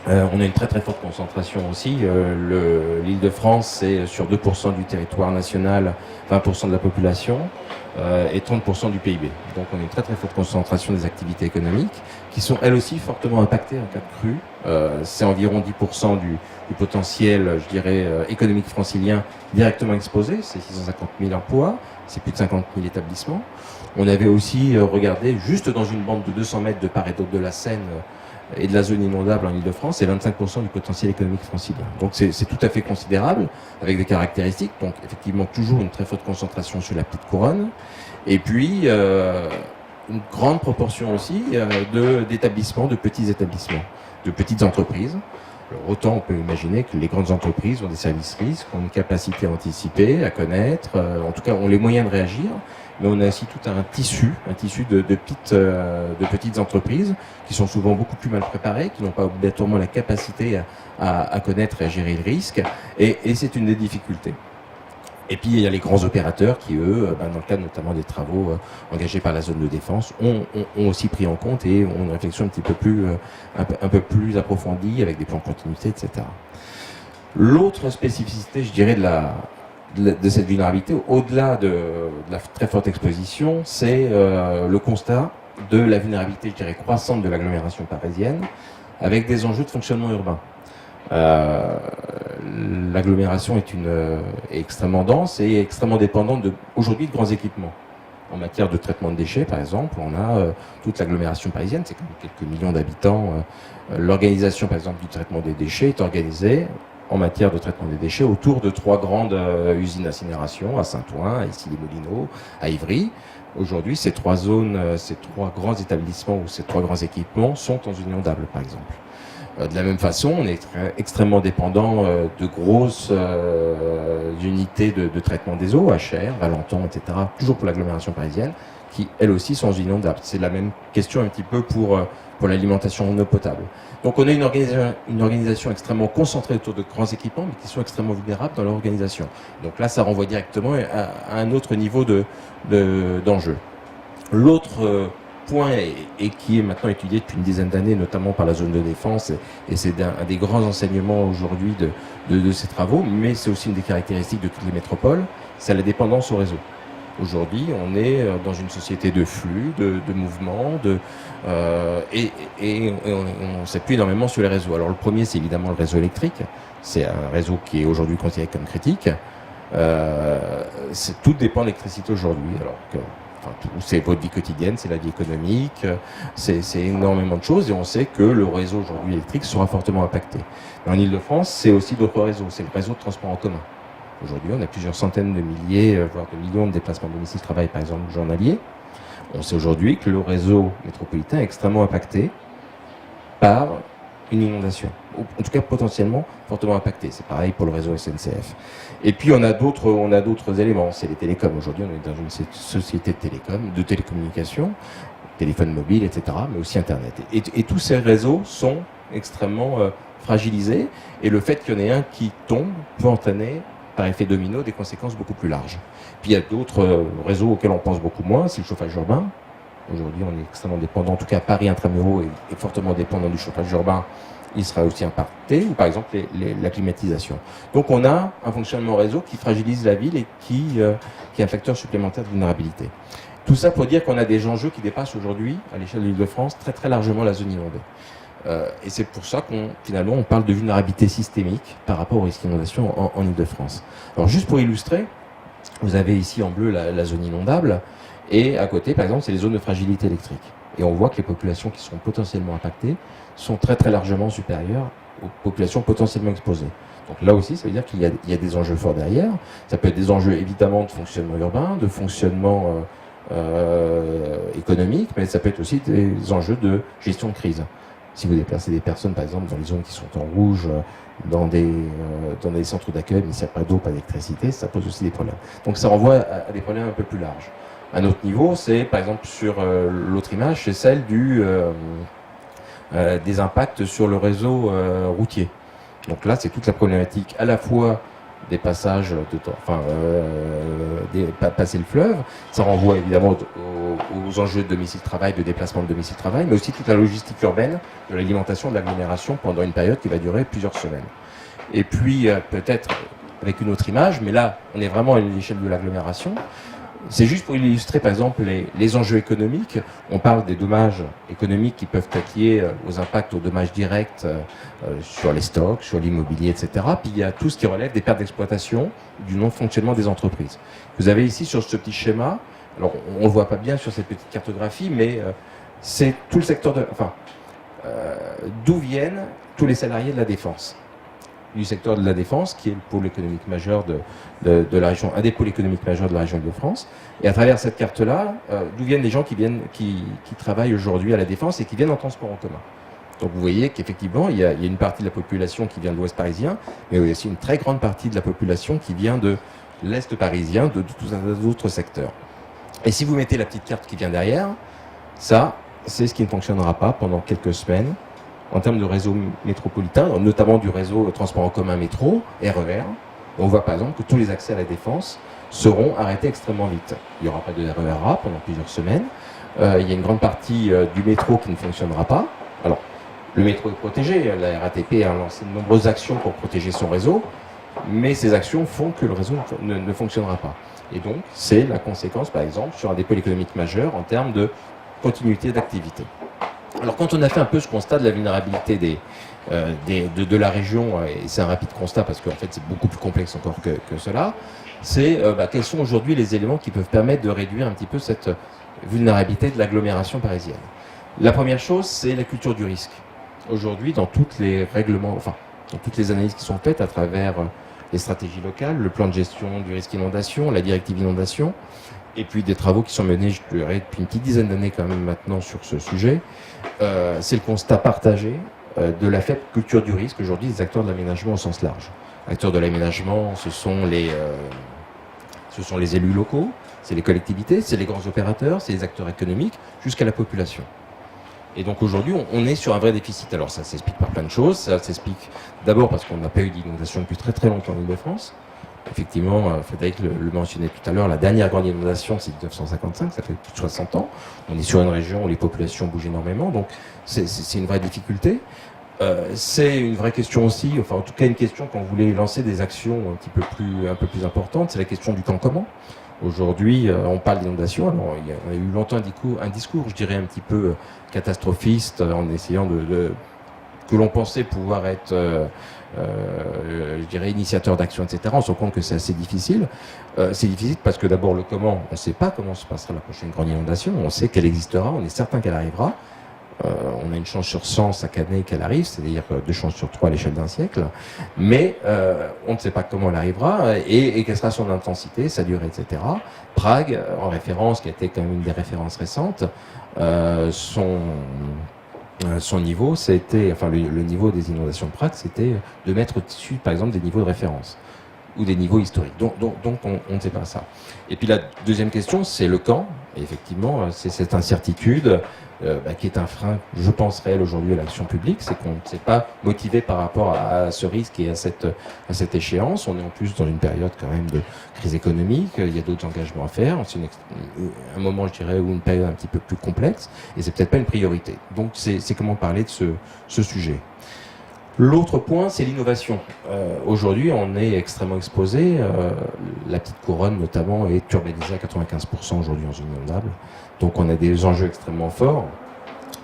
On a une très très forte concentration aussi. L'Île-de-France, c'est sur 2% du territoire national, 20% de la population et 30% du PIB. Donc on a une très très forte concentration des activités économiques qui sont elles aussi fortement impactées en cas de crue. C'est environ 10% du potentiel, je dirais, économique francilien directement exposé. C'est 650 000 emplois, c'est plus de 50 000 établissements. On avait aussi regardé juste dans une bande de 200 mètres de part et d'autre de la Seine et de la zone inondable en Île-de-France, c'est 25% du potentiel économique francilien. Donc c'est tout à fait considérable, avec des caractéristiques. Donc effectivement toujours une très forte concentration sur la petite couronne. Et puis une grande proportion aussi d'établissements, de petits établissements, de petites entreprises. Alors, autant on peut imaginer que les grandes entreprises ont des services risques, ont une capacité à anticiper, à connaître, en tout cas ont les moyens de réagir. Mais on a aussi tout un tissu de petites entreprises qui sont souvent beaucoup plus mal préparées, qui n'ont pas obligatoirement la capacité à connaître et à gérer le risque, et c'est une des difficultés. Et puis il y a les grands opérateurs qui, eux, dans le cadre notamment des travaux engagés par la zone de défense, ont aussi pris en compte et ont une réflexion un peu plus approfondie avec des plans de continuité, etc. L'autre spécificité, je dirais, de cette vulnérabilité, au-delà de la très forte exposition, c'est le constat de la vulnérabilité, je dirais, croissante de l'agglomération parisienne, avec des enjeux de fonctionnement urbain. L'agglomération est extrêmement dense et extrêmement dépendante aujourd'hui de grands équipements. En matière de traitement de déchets, par exemple, on a toute l'agglomération parisienne, c'est quand même quelques millions d'habitants. L'organisation, par exemple, du traitement des déchets est organisée en matière de traitement des déchets autour de 3 grandes usines d'incinération, à Saint-Ouen, à Issy-les-Moulineaux, à Ivry. Aujourd'hui, ces 3 zones, ces 3 grands établissements ou ces 3 grands équipements sont en zone inondable, par exemple. De la même façon, on est extrêmement dépendant de grosses unités de traitement des eaux, HR, Valenton, etc., toujours pour l'agglomération parisienne, qui elles aussi sont inondables. C'est la même question un petit peu pour l'alimentation en eau potable. Donc on a une organisation extrêmement concentrée autour de grands équipements, mais qui sont extrêmement vulnérables dans leur organisation. Donc là, ça renvoie directement à un autre niveau d'enjeu. L'autre point, et qui est maintenant étudié depuis une dizaine d'années, notamment par la zone de défense, et c'est un des grands enseignements aujourd'hui de ces travaux, mais c'est aussi une des caractéristiques de toutes les métropoles, c'est la dépendance au réseau. Aujourd'hui, on est dans une société de flux, de mouvements, et on s'appuie énormément sur les réseaux. Alors le premier, c'est évidemment le réseau électrique. C'est un réseau qui est aujourd'hui considéré comme critique. Tout dépend de l'électricité aujourd'hui. Alors que c'est votre vie quotidienne, c'est la vie économique, c'est énormément de choses, et on sait que le réseau aujourd'hui électrique sera fortement impacté. Mais en Ile-de-France, c'est aussi d'autres réseaux. C'est le réseau de transport en commun. Aujourd'hui, on a plusieurs centaines de milliers, voire de millions de déplacements domicile-travail, par exemple, journaliers. On sait aujourd'hui que le réseau métropolitain est extrêmement impacté par une inondation. En tout cas, potentiellement, fortement impacté. C'est pareil pour le réseau SNCF. Et puis, on a d'autres éléments. C'est les télécoms. Aujourd'hui, on est dans une société de télécommunications, téléphone mobile, etc., mais aussi Internet. Et tous ces réseaux sont extrêmement fragilisés. Et le fait qu'il y en ait un qui tombe peut entraîner, par effet domino, des conséquences beaucoup plus larges. Puis il y a d'autres réseaux auxquels on pense beaucoup moins, c'est le chauffage urbain. Aujourd'hui, on est extrêmement dépendant, en tout cas Paris intramuros est fortement dépendant du chauffage urbain, il sera aussi impacté, ou par exemple la climatisation. Donc on a un fonctionnement réseau qui fragilise la ville et qui est un facteur supplémentaire de vulnérabilité. Tout ça pour dire qu'on a des enjeux qui dépassent aujourd'hui, à l'échelle de l'Île-de-France, très très largement la zone inondée. Et c'est pour ça finalement on parle de vulnérabilité systémique par rapport au risque d'inondation en Ile-de-France. Alors juste pour illustrer, vous avez ici en bleu la zone inondable, et à côté par exemple c'est les zones de fragilité électrique. Et on voit que les populations qui sont potentiellement impactées sont très très largement supérieures aux populations potentiellement exposées. Donc là aussi ça veut dire qu'il y a des enjeux forts derrière. Ça peut être des enjeux évidemment de fonctionnement urbain, de fonctionnement économique, mais ça peut être aussi des enjeux de gestion de crise. Si vous déplacez des personnes, par exemple, dans les zones qui sont en rouge, dans des centres d'accueil, mais s'il n'y a pas d'eau, pas d'électricité, ça pose aussi des problèmes. Donc ça renvoie à des problèmes un peu plus larges. Un autre niveau, c'est par exemple sur l'autre image, c'est celle des impacts sur le réseau routier. Donc là, c'est toute la problématique à la fois des passages passer le fleuve. Ça renvoie évidemment aux enjeux de domicile-travail, de déplacement de domicile-travail, mais aussi toute la logistique urbaine de l'alimentation de l'agglomération pendant une période qui va durer plusieurs semaines. Et puis peut-être avec une autre image, mais là on est vraiment à l'échelle de l'agglomération. C'est juste pour illustrer par exemple les enjeux économiques. On parle des dommages économiques qui peuvent être liés aux impacts, aux dommages directs sur les stocks, sur l'immobilier, etc. Puis il y a tout ce qui relève des pertes d'exploitation, du non-fonctionnement des entreprises. Vous avez ici sur ce petit schéma, alors on ne le voit pas bien sur cette petite cartographie, mais c'est tout le secteur d'où viennent tous les salariés de la défense. Du secteur de la défense, qui est le pôle économique majeur de la région, un des pôles économiques majeurs de la région de France. Et à travers cette carte-là, d'où viennent les gens qui travaillent aujourd'hui à la défense et qui viennent en transport en commun. Donc vous voyez qu'effectivement, il y a une partie de la population qui vient de l'ouest parisien, mais il y a aussi une très grande partie de la population qui vient de l'est parisien, de tous autres secteurs. Et si vous mettez la petite carte qui vient derrière, ça, c'est ce qui ne fonctionnera pas pendant quelques semaines, en termes de réseau métropolitain, notamment du réseau transport en commun métro, RER. On voit par exemple que tous les accès à la défense seront arrêtés extrêmement vite. Il n'y aura pas de RER A pendant plusieurs semaines. Il y a une grande partie du métro qui ne fonctionnera pas. Alors, le métro est protégé. La RATP a lancé de nombreuses actions pour protéger son réseau, mais ces actions font que le réseau ne fonctionnera pas. Et donc, c'est la conséquence, par exemple, sur un des pôles économiques majeurs en termes de continuité d'activité. Alors quand on a fait un peu ce constat de la vulnérabilité de la région, et c'est un rapide constat parce qu'en fait c'est beaucoup plus complexe encore que cela, c'est quels sont aujourd'hui les éléments qui peuvent permettre de réduire un petit peu cette vulnérabilité de l'agglomération parisienne. La première chose, c'est la culture du risque. Aujourd'hui, dans tous les règlements, dans toutes les analyses qui sont faites à travers les stratégies locales, le plan de gestion du risque inondation, la directive inondation, et puis des travaux qui sont menés, je dirais, depuis une petite dizaine d'années quand même maintenant sur ce sujet, c'est le constat partagé de la faible culture du risque aujourd'hui des acteurs de l'aménagement au sens large. Acteurs de l'aménagement, ce sont les élus locaux, c'est les collectivités, c'est les grands opérateurs, c'est les acteurs économiques, jusqu'à la population. Et donc aujourd'hui, on est sur un vrai déficit. Alors ça s'explique par plein de choses. Ça s'explique d'abord parce qu'on n'a pas eu d'inondation depuis très très longtemps en Île-de-France. Effectivement, Frédéric le mentionnait tout à l'heure, la dernière grande inondation, c'est 1955, ça fait plus de 60 ans. On est sur une région où les populations bougent énormément, donc c'est une vraie difficulté. C'est une vraie question aussi, enfin en tout cas une question quand vous voulez lancer des actions un peu plus importantes, c'est la question du quand comment. Aujourd'hui, on parle d'inondation. Alors, il y a eu longtemps un discours, je dirais, un petit peu catastrophiste, en essayant que l'on pensait pouvoir être, je dirais, initiateur d'action, etc. On se rend compte que c'est assez difficile. C'est difficile parce que d'abord, le comment, on ne sait pas comment se passera la prochaine grande inondation. On sait qu'elle existera, on est certain qu'elle arrivera. On a une chance sur 100 chaque année qu'elle arrive, c'est-à-dire 2 chances sur 3 à l'échelle d'un siècle, mais on ne sait pas comment elle arrivera et quelle sera son intensité, sa durée, etc. Prague, en référence, qui a été quand même une des références récentes, son niveau, c'était, enfin le niveau des inondations de Prague, c'était de mettre au-dessus, par exemple, des niveaux de référence ou des niveaux historiques. Donc on ne sait pas ça. Et puis la deuxième question, c'est le quand. Et effectivement, c'est cette incertitude qui est un frein, je pense, réel aujourd'hui à l'action publique. C'est qu'on ne s'est pas motivé par rapport à ce risque et à cette échéance. On est en plus dans une période quand même de crise économique. Il y a d'autres engagements à faire. C'est un moment, je dirais, ou une période un petit peu plus complexe. Et c'est peut-être pas une priorité. Donc c'est comment parler de ce sujet. L'autre point, c'est l'innovation. Aujourd'hui, on est extrêmement exposé. La petite couronne, notamment, est urbanisée à 95% aujourd'hui en zone inondable. Donc, on a des enjeux extrêmement forts.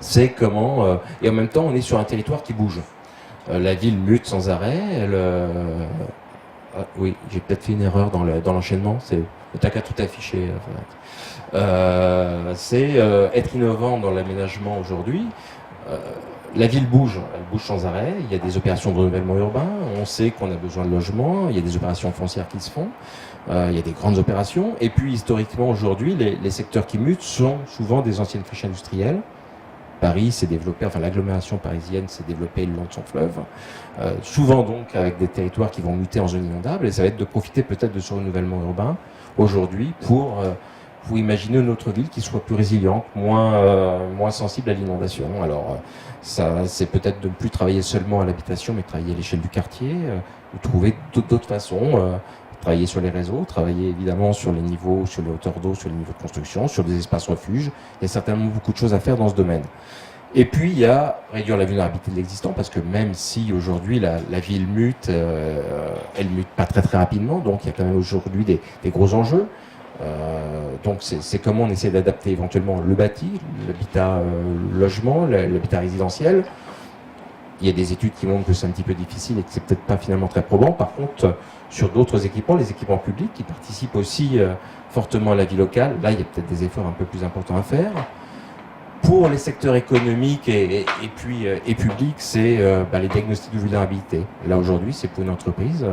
C'est comment... et en même temps, on est sur un territoire qui bouge. La ville mute sans arrêt. Oui, j'ai peut-être fait une erreur dans l'enchaînement. T'as qu'à tout afficher. C'est être innovant dans l'aménagement aujourd'hui. La ville bouge, elle bouge sans arrêt, il y a des opérations de renouvellement urbain, on sait qu'on a besoin de logements, il y a des opérations foncières qui se font, il y a des grandes opérations, et puis historiquement aujourd'hui, les secteurs qui mutent sont souvent des anciennes friches industrielles. Paris s'est développé, enfin l'agglomération parisienne s'est développée le long de son fleuve, souvent donc avec des territoires qui vont muter en zone inondable, et ça va être de profiter peut-être de ce renouvellement urbain aujourd'hui pour imaginer une autre ville qui soit plus résiliente, moins sensible à l'inondation. Alors, ça, c'est peut-être de ne plus travailler seulement à l'habitation, mais travailler à l'échelle du quartier, ou trouver d'autres façons, travailler sur les réseaux, travailler évidemment sur les niveaux, sur les hauteurs d'eau, sur les niveaux de construction, sur des espaces refuges. Il y a certainement beaucoup de choses à faire dans ce domaine. Et puis, il y a réduire la vulnérabilité de l'existant, parce que même si aujourd'hui la ville mute, elle mute pas très très rapidement, donc il y a quand même aujourd'hui des gros enjeux. Donc c'est comment on essaie d'adapter éventuellement le bâti, l'habitat logement, l'habitat résidentiel. Il y a des études qui montrent que c'est un petit peu difficile et que c'est peut-être pas finalement très probant. Par contre, sur d'autres équipements, les équipements publics qui participent aussi fortement à la vie locale, là il y a peut-être des efforts un peu plus importants à faire. Pour les secteurs économiques et publics, c'est les diagnostics de vulnérabilité. Là aujourd'hui, c'est pour une entreprise.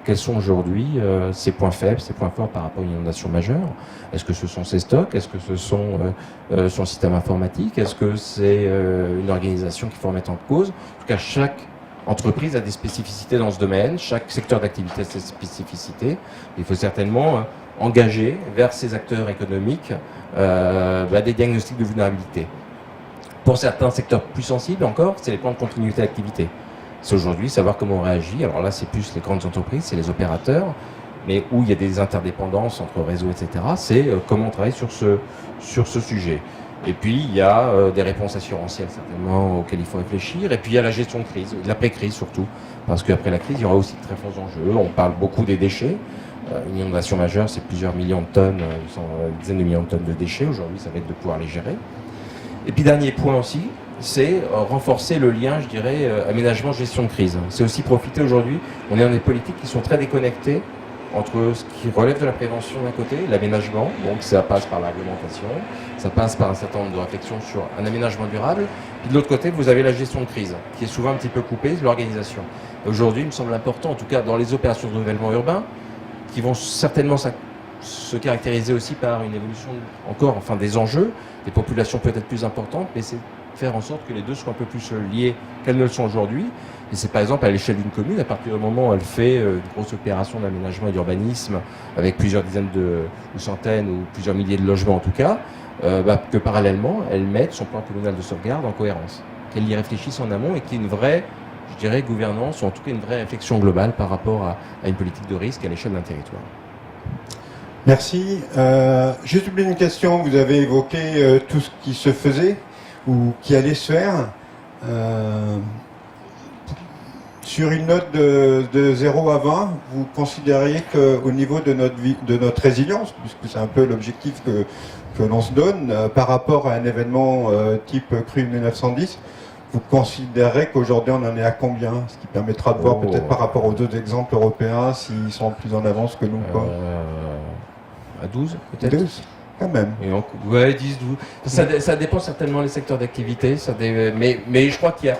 Quels sont aujourd'hui ses points faibles, ses points forts par rapport à une inondation majeure? Est-ce que ce sont ses stocks? Est-ce que ce sont son système informatique? Est-ce que c'est une organisation qu'il faut remettre en cause? En tout cas, chaque entreprise a des spécificités dans ce domaine, chaque secteur d'activité a ses spécificités. Il faut certainement engager vers ces acteurs économiques des diagnostics de vulnérabilité. Pour certains secteurs plus sensibles encore, c'est les plans de continuité d'activité. C'est aujourd'hui savoir comment on réagit. Alors là, c'est plus les grandes entreprises, c'est les opérateurs, mais où il y a des interdépendances entre réseaux, etc. C'est comment on travaille sur ce sujet. Et puis, il y a des réponses assurantielles, certainement, auxquelles il faut réfléchir. Et puis, il y a la gestion de crise, l'après-crise surtout. Parce qu'après la crise, il y aura aussi de très forts enjeux. On parle beaucoup des déchets. Une inondation majeure, c'est plusieurs millions de tonnes, dizaines de millions de tonnes de déchets. Aujourd'hui, ça va être de pouvoir les gérer. Et puis, dernier point aussi, c'est renforcer le lien, je dirais, aménagement-gestion de crise. C'est aussi profiter aujourd'hui, on est dans des politiques qui sont très déconnectées entre ce qui relève de la prévention d'un côté, l'aménagement, donc ça passe par la réglementation, ça passe par un certain nombre de réflexions sur un aménagement durable, puis de l'autre côté, vous avez la gestion de crise, qui est souvent un petit peu coupée de l'organisation. Aujourd'hui, il me semble important, en tout cas dans les opérations de renouvellement urbain, qui vont certainement se caractériser aussi par une évolution encore, enfin des enjeux, des populations peut-être plus importantes, mais c'est faire en sorte que les deux soient un peu plus liés qu'elles ne le sont aujourd'hui. Et c'est par exemple à l'échelle d'une commune, à partir du moment où elle fait une grosse opération d'aménagement et d'urbanisme, avec plusieurs dizaines ou centaines ou plusieurs milliers de logements en tout cas, que parallèlement, elle mette son plan communal de sauvegarde en cohérence. Qu'elle y réfléchisse en amont et qu'il y ait une vraie, je dirais, gouvernance, ou en tout cas une vraie réflexion globale par rapport à une politique de risque à l'échelle d'un territoire. Merci. Juste une question, vous avez évoqué tout ce qui se faisait ou qui allait se faire. Sur une note de 0 à 20, vous considériez qu'au niveau de notre résilience, puisque c'est un peu l'objectif que l'on se donne, par rapport à un événement type crue 1910, vous considérez qu'aujourd'hui on en est à combien? Ce qui permettra de voir peut-être par rapport aux autres exemples européens s'ils sont plus en avance que nous. À 12 peut-être 12 quand même. Ouais, 10, 12. Ça dépend certainement des secteurs d'activité, mais je crois qu'il y a...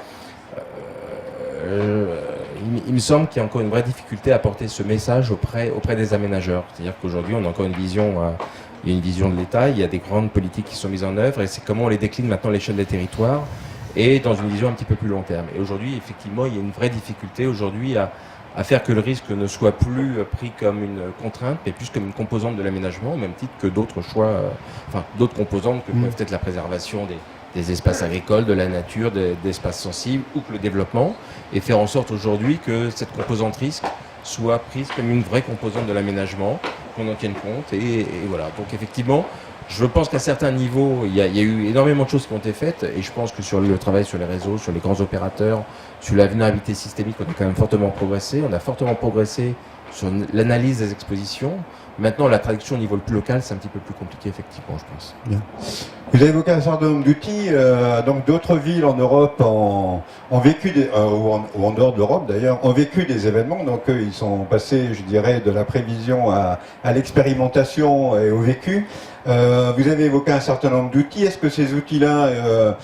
il me semble qu'il y a encore une vraie difficulté à porter ce message auprès des aménageurs. C'est-à-dire qu'aujourd'hui, on a encore une vision, il y a une vision de l'État, il y a des grandes politiques qui sont mises en œuvre, et c'est comment on les décline maintenant à l'échelle des territoires, et dans une vision un petit peu plus long terme. Et aujourd'hui, effectivement, il y a une vraie difficulté aujourd'hui à faire que le risque ne soit plus pris comme une contrainte, mais plus comme une composante de l'aménagement, au même titre que d'autres choix, d'autres composantes que peuvent être la préservation des espaces agricoles, de la nature, d'espaces sensibles, ou que le développement, et faire en sorte aujourd'hui que cette composante risque soit prise comme une vraie composante de l'aménagement, qu'on en tienne compte, et voilà. Donc effectivement, je pense qu'à certains niveaux, il y a eu énormément de choses qui ont été faites, et je pense que sur le travail sur les réseaux, sur les grands opérateurs, sur la vulnérabilité systémique, on a quand même fortement progressé. On a fortement progressé sur l'analyse des expositions. Maintenant, la traduction au niveau le plus local, c'est un petit peu plus compliqué, effectivement, je pense. Bien. Vous avez évoqué un certain nombre d'outils, donc d'autres villes en Europe ont vécu, ou en dehors de l'Europe d'ailleurs, ont vécu des événements, donc ils sont passés, je dirais, de la prévision à l'expérimentation et au vécu. Vous avez évoqué un certain nombre d'outils. Est-ce que ces outils-là,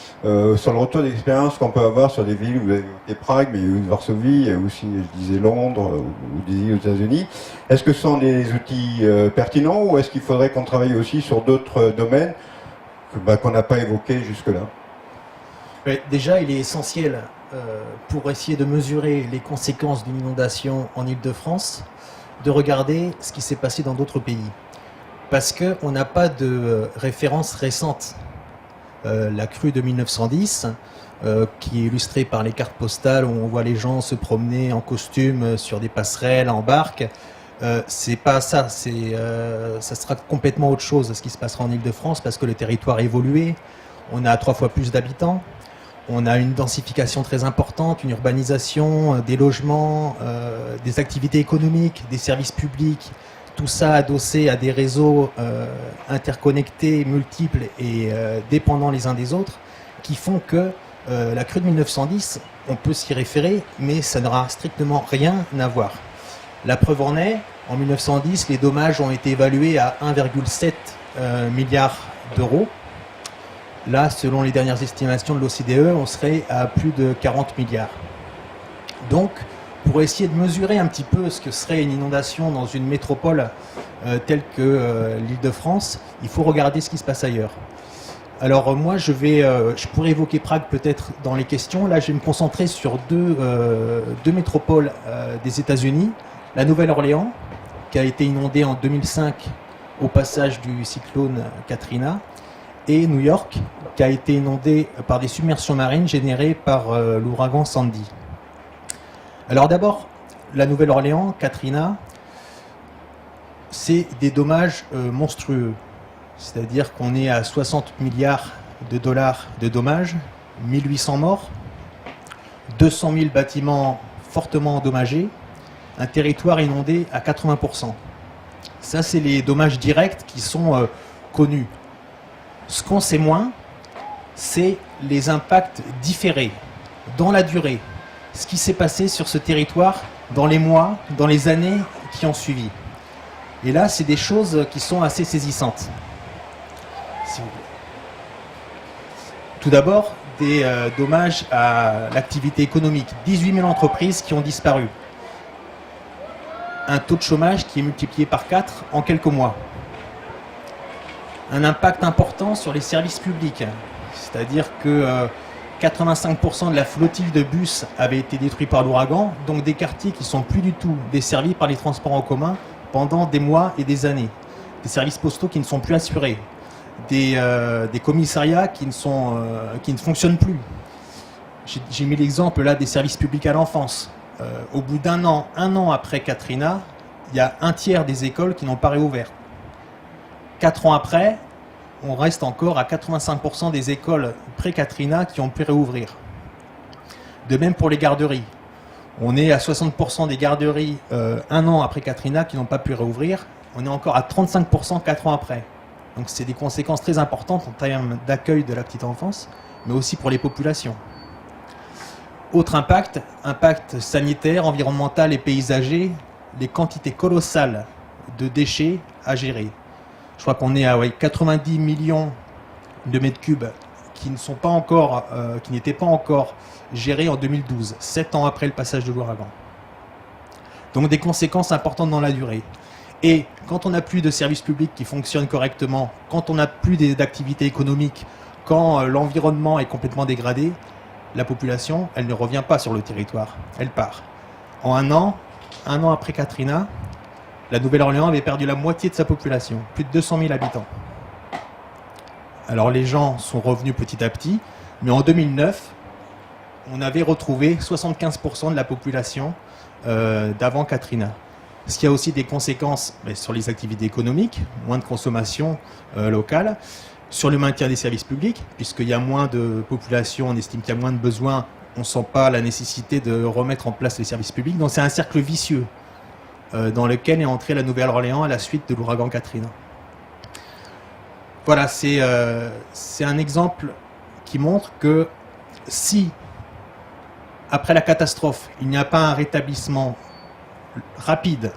sur le retour d'expérience qu'on peut avoir sur des villes, vous avez évoqué Prague, mais il y a eu Varsovie, il y a aussi, je disais, Londres ou des îles aux États-Unis, est-ce que ce sont des outils pertinents ou est-ce qu'il faudrait qu'on travaille aussi sur d'autres domaines qu'on n'a pas évoqués jusque-là? Déjà, il est essentiel pour essayer de mesurer les conséquences d'une inondation en Île-de-France, de regarder ce qui s'est passé dans d'autres pays. Parce qu'on n'a pas de référence récente. La crue de 1910, qui est illustrée par les cartes postales où on voit les gens se promener en costume sur des passerelles, en barque, c'est pas ça. Ça sera complètement autre chose ce qui se passera en Île-de-France parce que le territoire a évolué. On a 3 fois plus d'habitants. On a une densification très importante, une urbanisation, des logements, des activités économiques, des services publics. Tout ça adossé à des réseaux interconnectés, multiples et dépendants les uns des autres, qui font que la crue de 1910, on peut s'y référer, mais ça n'aura strictement rien à voir. La preuve en est, en 1910, les dommages ont été évalués à 1,7 milliard d'euros. Là, selon les dernières estimations de l'OCDE, on serait à plus de 40 milliards. Donc, pour essayer de mesurer un petit peu ce que serait une inondation dans une métropole telle que l'Île-de-France, il faut regarder ce qui se passe ailleurs. Alors moi, je pourrais évoquer Prague peut-être dans les questions. Là, je vais me concentrer sur deux métropoles des États-Unis. La Nouvelle-Orléans, qui a été inondée en 2005 au passage du cyclone Katrina, et New York, qui a été inondée par des submersions marines générées par l'ouragan Sandy. Alors d'abord, la Nouvelle-Orléans, Katrina, c'est des dommages monstrueux. C'est-à-dire qu'on est à 60 milliards de dollars de dommages, 1800 morts, 200 000 bâtiments fortement endommagés, un territoire inondé à 80%. Ça, c'est les dommages directs qui sont connus. Ce qu'on sait moins, c'est les impacts différés, dans la durée. Ce qui s'est passé sur ce territoire dans les mois, dans les années qui ont suivi. Et là, c'est des choses qui sont assez saisissantes. S'il vous plaît. Tout d'abord, des dommages à l'activité économique. 18 000 entreprises qui ont disparu. Un taux de chômage qui est multiplié par 4 en quelques mois. Un impact important sur les services publics. C'est-à-dire que 85% de la flottille de bus avait été détruite par l'ouragan, donc des quartiers qui ne sont plus du tout desservis par les transports en commun pendant des mois et des années. Des services postaux qui ne sont plus assurés, des commissariats qui ne fonctionnent plus. J'ai mis l'exemple là des services publics à l'enfance. Au bout un an après Katrina, il y a un tiers des écoles qui n'ont pas réouvert. 4 ans après, on reste encore à 85% des écoles pré-Katrina qui ont pu réouvrir. De même pour les garderies. On est à 60% des garderies 1 an après Katrina qui n'ont pas pu réouvrir. On est encore à 35% 4 ans après. Donc c'est des conséquences très importantes en termes d'accueil de la petite enfance, mais aussi pour les populations. Autre impact sanitaire, environnemental et paysager, les quantités colossales de déchets à gérer. Je crois qu'on est à 90 millions de mètres cubes qui n'étaient pas encore gérés en 2012, 7 ans après le passage de l'ouragan. Donc des conséquences importantes dans la durée. Et quand on n'a plus de services publics qui fonctionnent correctement, quand on n'a plus d'activités économiques, quand l'environnement est complètement dégradé, la population, elle ne revient pas sur le territoire, elle part. En un an après Katrina, la Nouvelle-Orléans avait perdu la moitié de sa population, plus de 200 000 habitants. Alors les gens sont revenus petit à petit, mais en 2009, on avait retrouvé 75% de la population d'avant Katrina. Ce qui a aussi des conséquences sur les activités économiques, moins de consommation locale, sur le maintien des services publics, puisqu'il y a moins de population, on estime qu'il y a moins de besoins, on ne sent pas la nécessité de remettre en place les services publics. Donc c'est un cercle vicieux dans lequel est entrée la Nouvelle-Orléans à la suite de l'ouragan Katrina. Voilà, c'est un exemple qui montre que si, après la catastrophe, il n'y a pas un rétablissement rapide,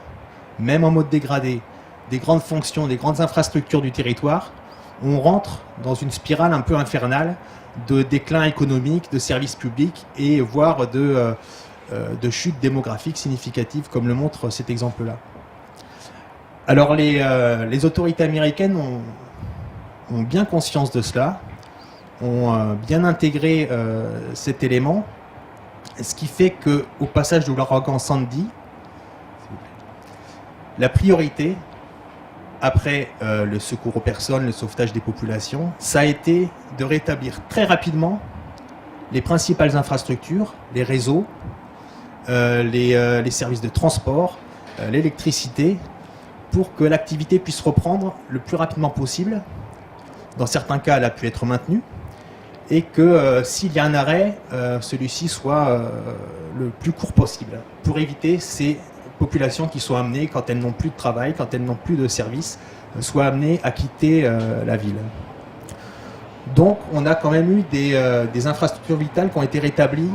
même en mode dégradé, des grandes fonctions, des grandes infrastructures du territoire, on rentre dans une spirale un peu infernale de déclin économique, de services publics et voire de chute démographique significative, comme le montre cet exemple-là. Alors les autorités américaines ont bien conscience de cela, ont bien intégré cet élément, ce qui fait qu'au passage de l'ouragan Sandy, la priorité, après le secours aux personnes, le sauvetage des populations, ça a été de rétablir très rapidement les principales infrastructures, les réseaux, les services de transport, l'électricité, pour que l'activité puisse reprendre le plus rapidement possible. Dans certains cas, elle a pu être maintenue, et que s'il y a un arrêt, celui-ci soit le plus court possible, pour éviter ces populations qui sont amenées, quand elles n'ont plus de travail, quand elles n'ont plus de services, soient amenées à quitter la ville. Donc on a quand même eu des infrastructures vitales qui ont été rétablies,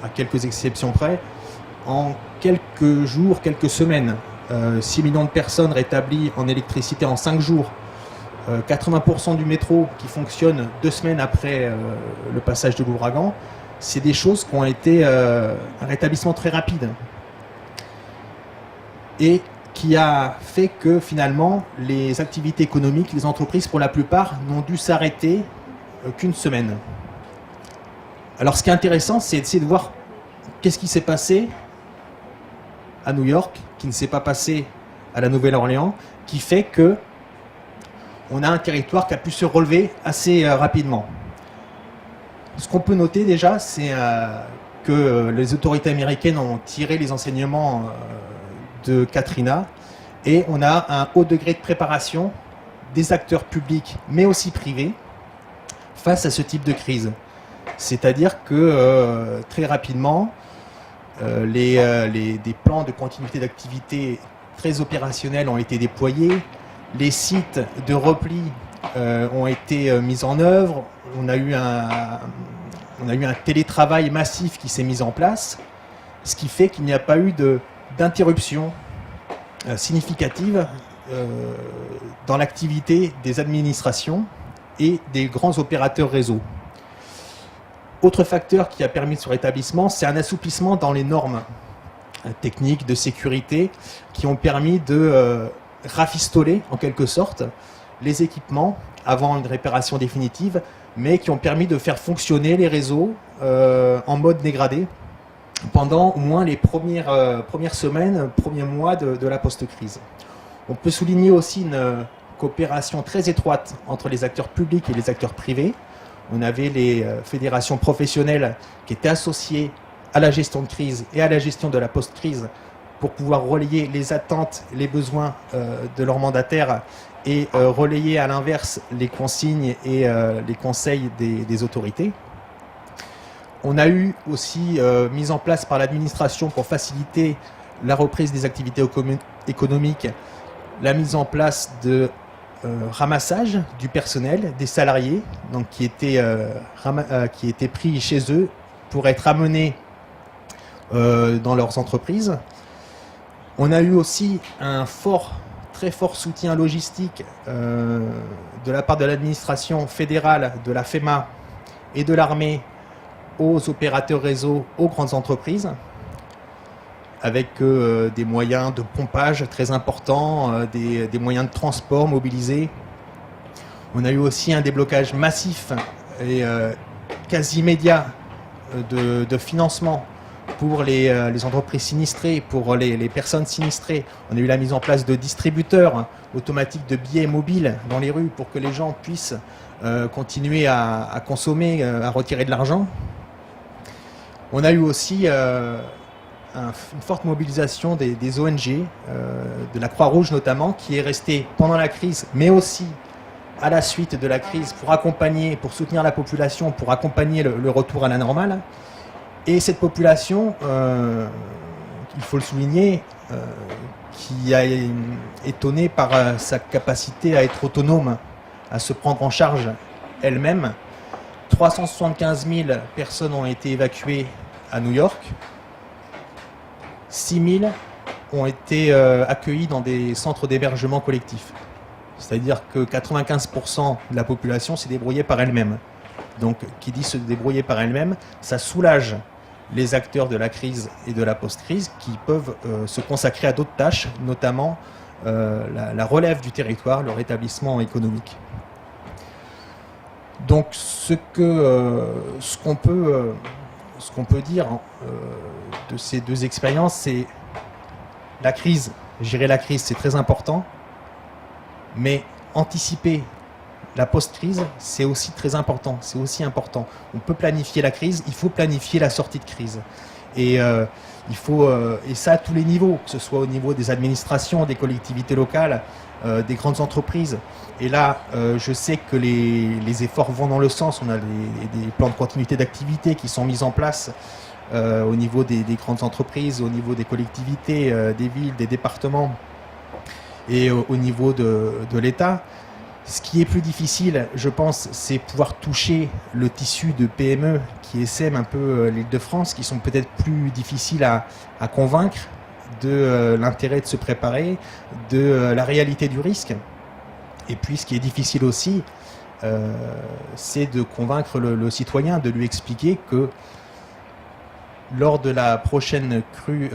à quelques exceptions près, en quelques jours, quelques semaines. 6 millions de personnes rétablies en électricité en 5 jours. 80% du métro qui fonctionne 2 semaines après le passage de l'ouragan. C'est des choses qui ont été un rétablissement très rapide. Et qui a fait que finalement les activités économiques, les entreprises pour la plupart n'ont dû s'arrêter qu'une semaine. Alors ce qui est intéressant, c'est d'essayer de voir qu'est-ce qui s'est passé à New York, qui ne s'est pas passé à la Nouvelle-Orléans, qui fait que on a un territoire qui a pu se relever assez rapidement. Ce qu'on peut noter déjà, c'est que les autorités américaines ont tiré les enseignements de Katrina, et on a un haut degré de préparation des acteurs publics, mais aussi privés, face à ce type de crise. C'est-à-dire que très rapidement, des plans de continuité d'activité très opérationnels ont été déployés, les sites de repli ont été mis en œuvre, on a eu un télétravail massif qui s'est mis en place, ce qui fait qu'il n'y a pas eu d'interruption significative dans l'activité des administrations et des grands opérateurs réseau. Autre facteur qui a permis ce rétablissement, c'est un assouplissement dans les normes techniques de sécurité qui ont permis de rafistoler en quelque sorte les équipements avant une réparation définitive, mais qui ont permis de faire fonctionner les réseaux en mode dégradé pendant au moins les premières semaines, premiers mois de la post-crise. On peut souligner aussi une coopération très étroite entre les acteurs publics et les acteurs privés. On avait les fédérations professionnelles qui étaient associées à la gestion de crise et à la gestion de la post-crise pour pouvoir relayer les attentes, les besoins de leurs mandataires et relayer à l'inverse les consignes et les conseils des autorités. On a eu aussi mise en place par l'administration pour faciliter la reprise des activités économiques, la mise en place de ramassage du personnel, des salariés, donc qui étaient pris chez eux pour être amenés dans leurs entreprises. On a eu aussi un très fort soutien logistique de la part de l'administration fédérale, de la FEMA et de l'armée aux opérateurs réseau, aux grandes entreprises, avec des moyens de pompage très importants, des moyens de transport mobilisés. On a eu aussi un déblocage massif et quasi immédiat de financement pour les entreprises sinistrées, pour les personnes sinistrées. On a eu la mise en place de distributeurs automatiques de billets mobiles dans les rues pour que les gens puissent continuer à consommer, à retirer de l'argent. On a eu aussi une forte mobilisation des ONG, de la Croix-Rouge notamment, qui est restée pendant la crise, mais aussi à la suite de la crise pour accompagner, pour soutenir la population, pour accompagner le retour à la normale. Et cette population, il faut le souligner, qui a étonné par sa capacité à être autonome, à se prendre en charge elle-même. 375 000 personnes ont été évacuées à New York. 6 000 ont été accueillis dans des centres d'hébergement collectif. C'est-à-dire que 95% de la population s'est débrouillée par elle-même. Donc, qui dit se débrouiller par elle-même, ça soulage les acteurs de la crise et de la post-crise qui peuvent se consacrer à d'autres tâches, notamment la relève du territoire, le rétablissement économique. Donc, ce qu'on peut dire de ces deux expériences, c'est la crise, gérer la crise, c'est très important, mais anticiper la post-crise, c'est aussi très important, c'est aussi important. On peut planifier la crise, il faut planifier la sortie de crise. Et et ça à tous les niveaux, que ce soit au niveau des administrations, des collectivités locales, des grandes entreprises. Et là, je sais que les efforts vont dans le sens. On a des plans de continuité d'activité qui sont mis en place au niveau des grandes entreprises, au niveau des collectivités, des villes, des départements et au niveau de l'État. Ce qui est plus difficile, je pense, c'est pouvoir toucher le tissu de PME qui essaiment un peu l'Île-de-France, qui sont peut-être plus difficiles à convaincre de l'intérêt de se préparer, de la réalité du risque. Et puis ce qui est difficile aussi, c'est de convaincre le citoyen, de lui expliquer que lors de la prochaine crue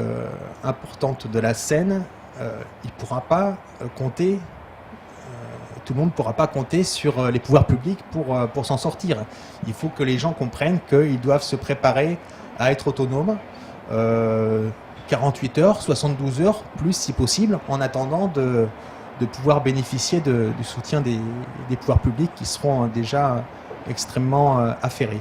importante de la Seine, il ne pourra pas compter, tout le monde ne pourra pas compter sur les pouvoirs publics pour s'en sortir. Il faut que les gens comprennent qu'ils doivent se préparer à être autonomes 48 heures, 72 heures, plus si possible, en attendant de pouvoir bénéficier du soutien des pouvoirs publics qui seront déjà extrêmement affairés.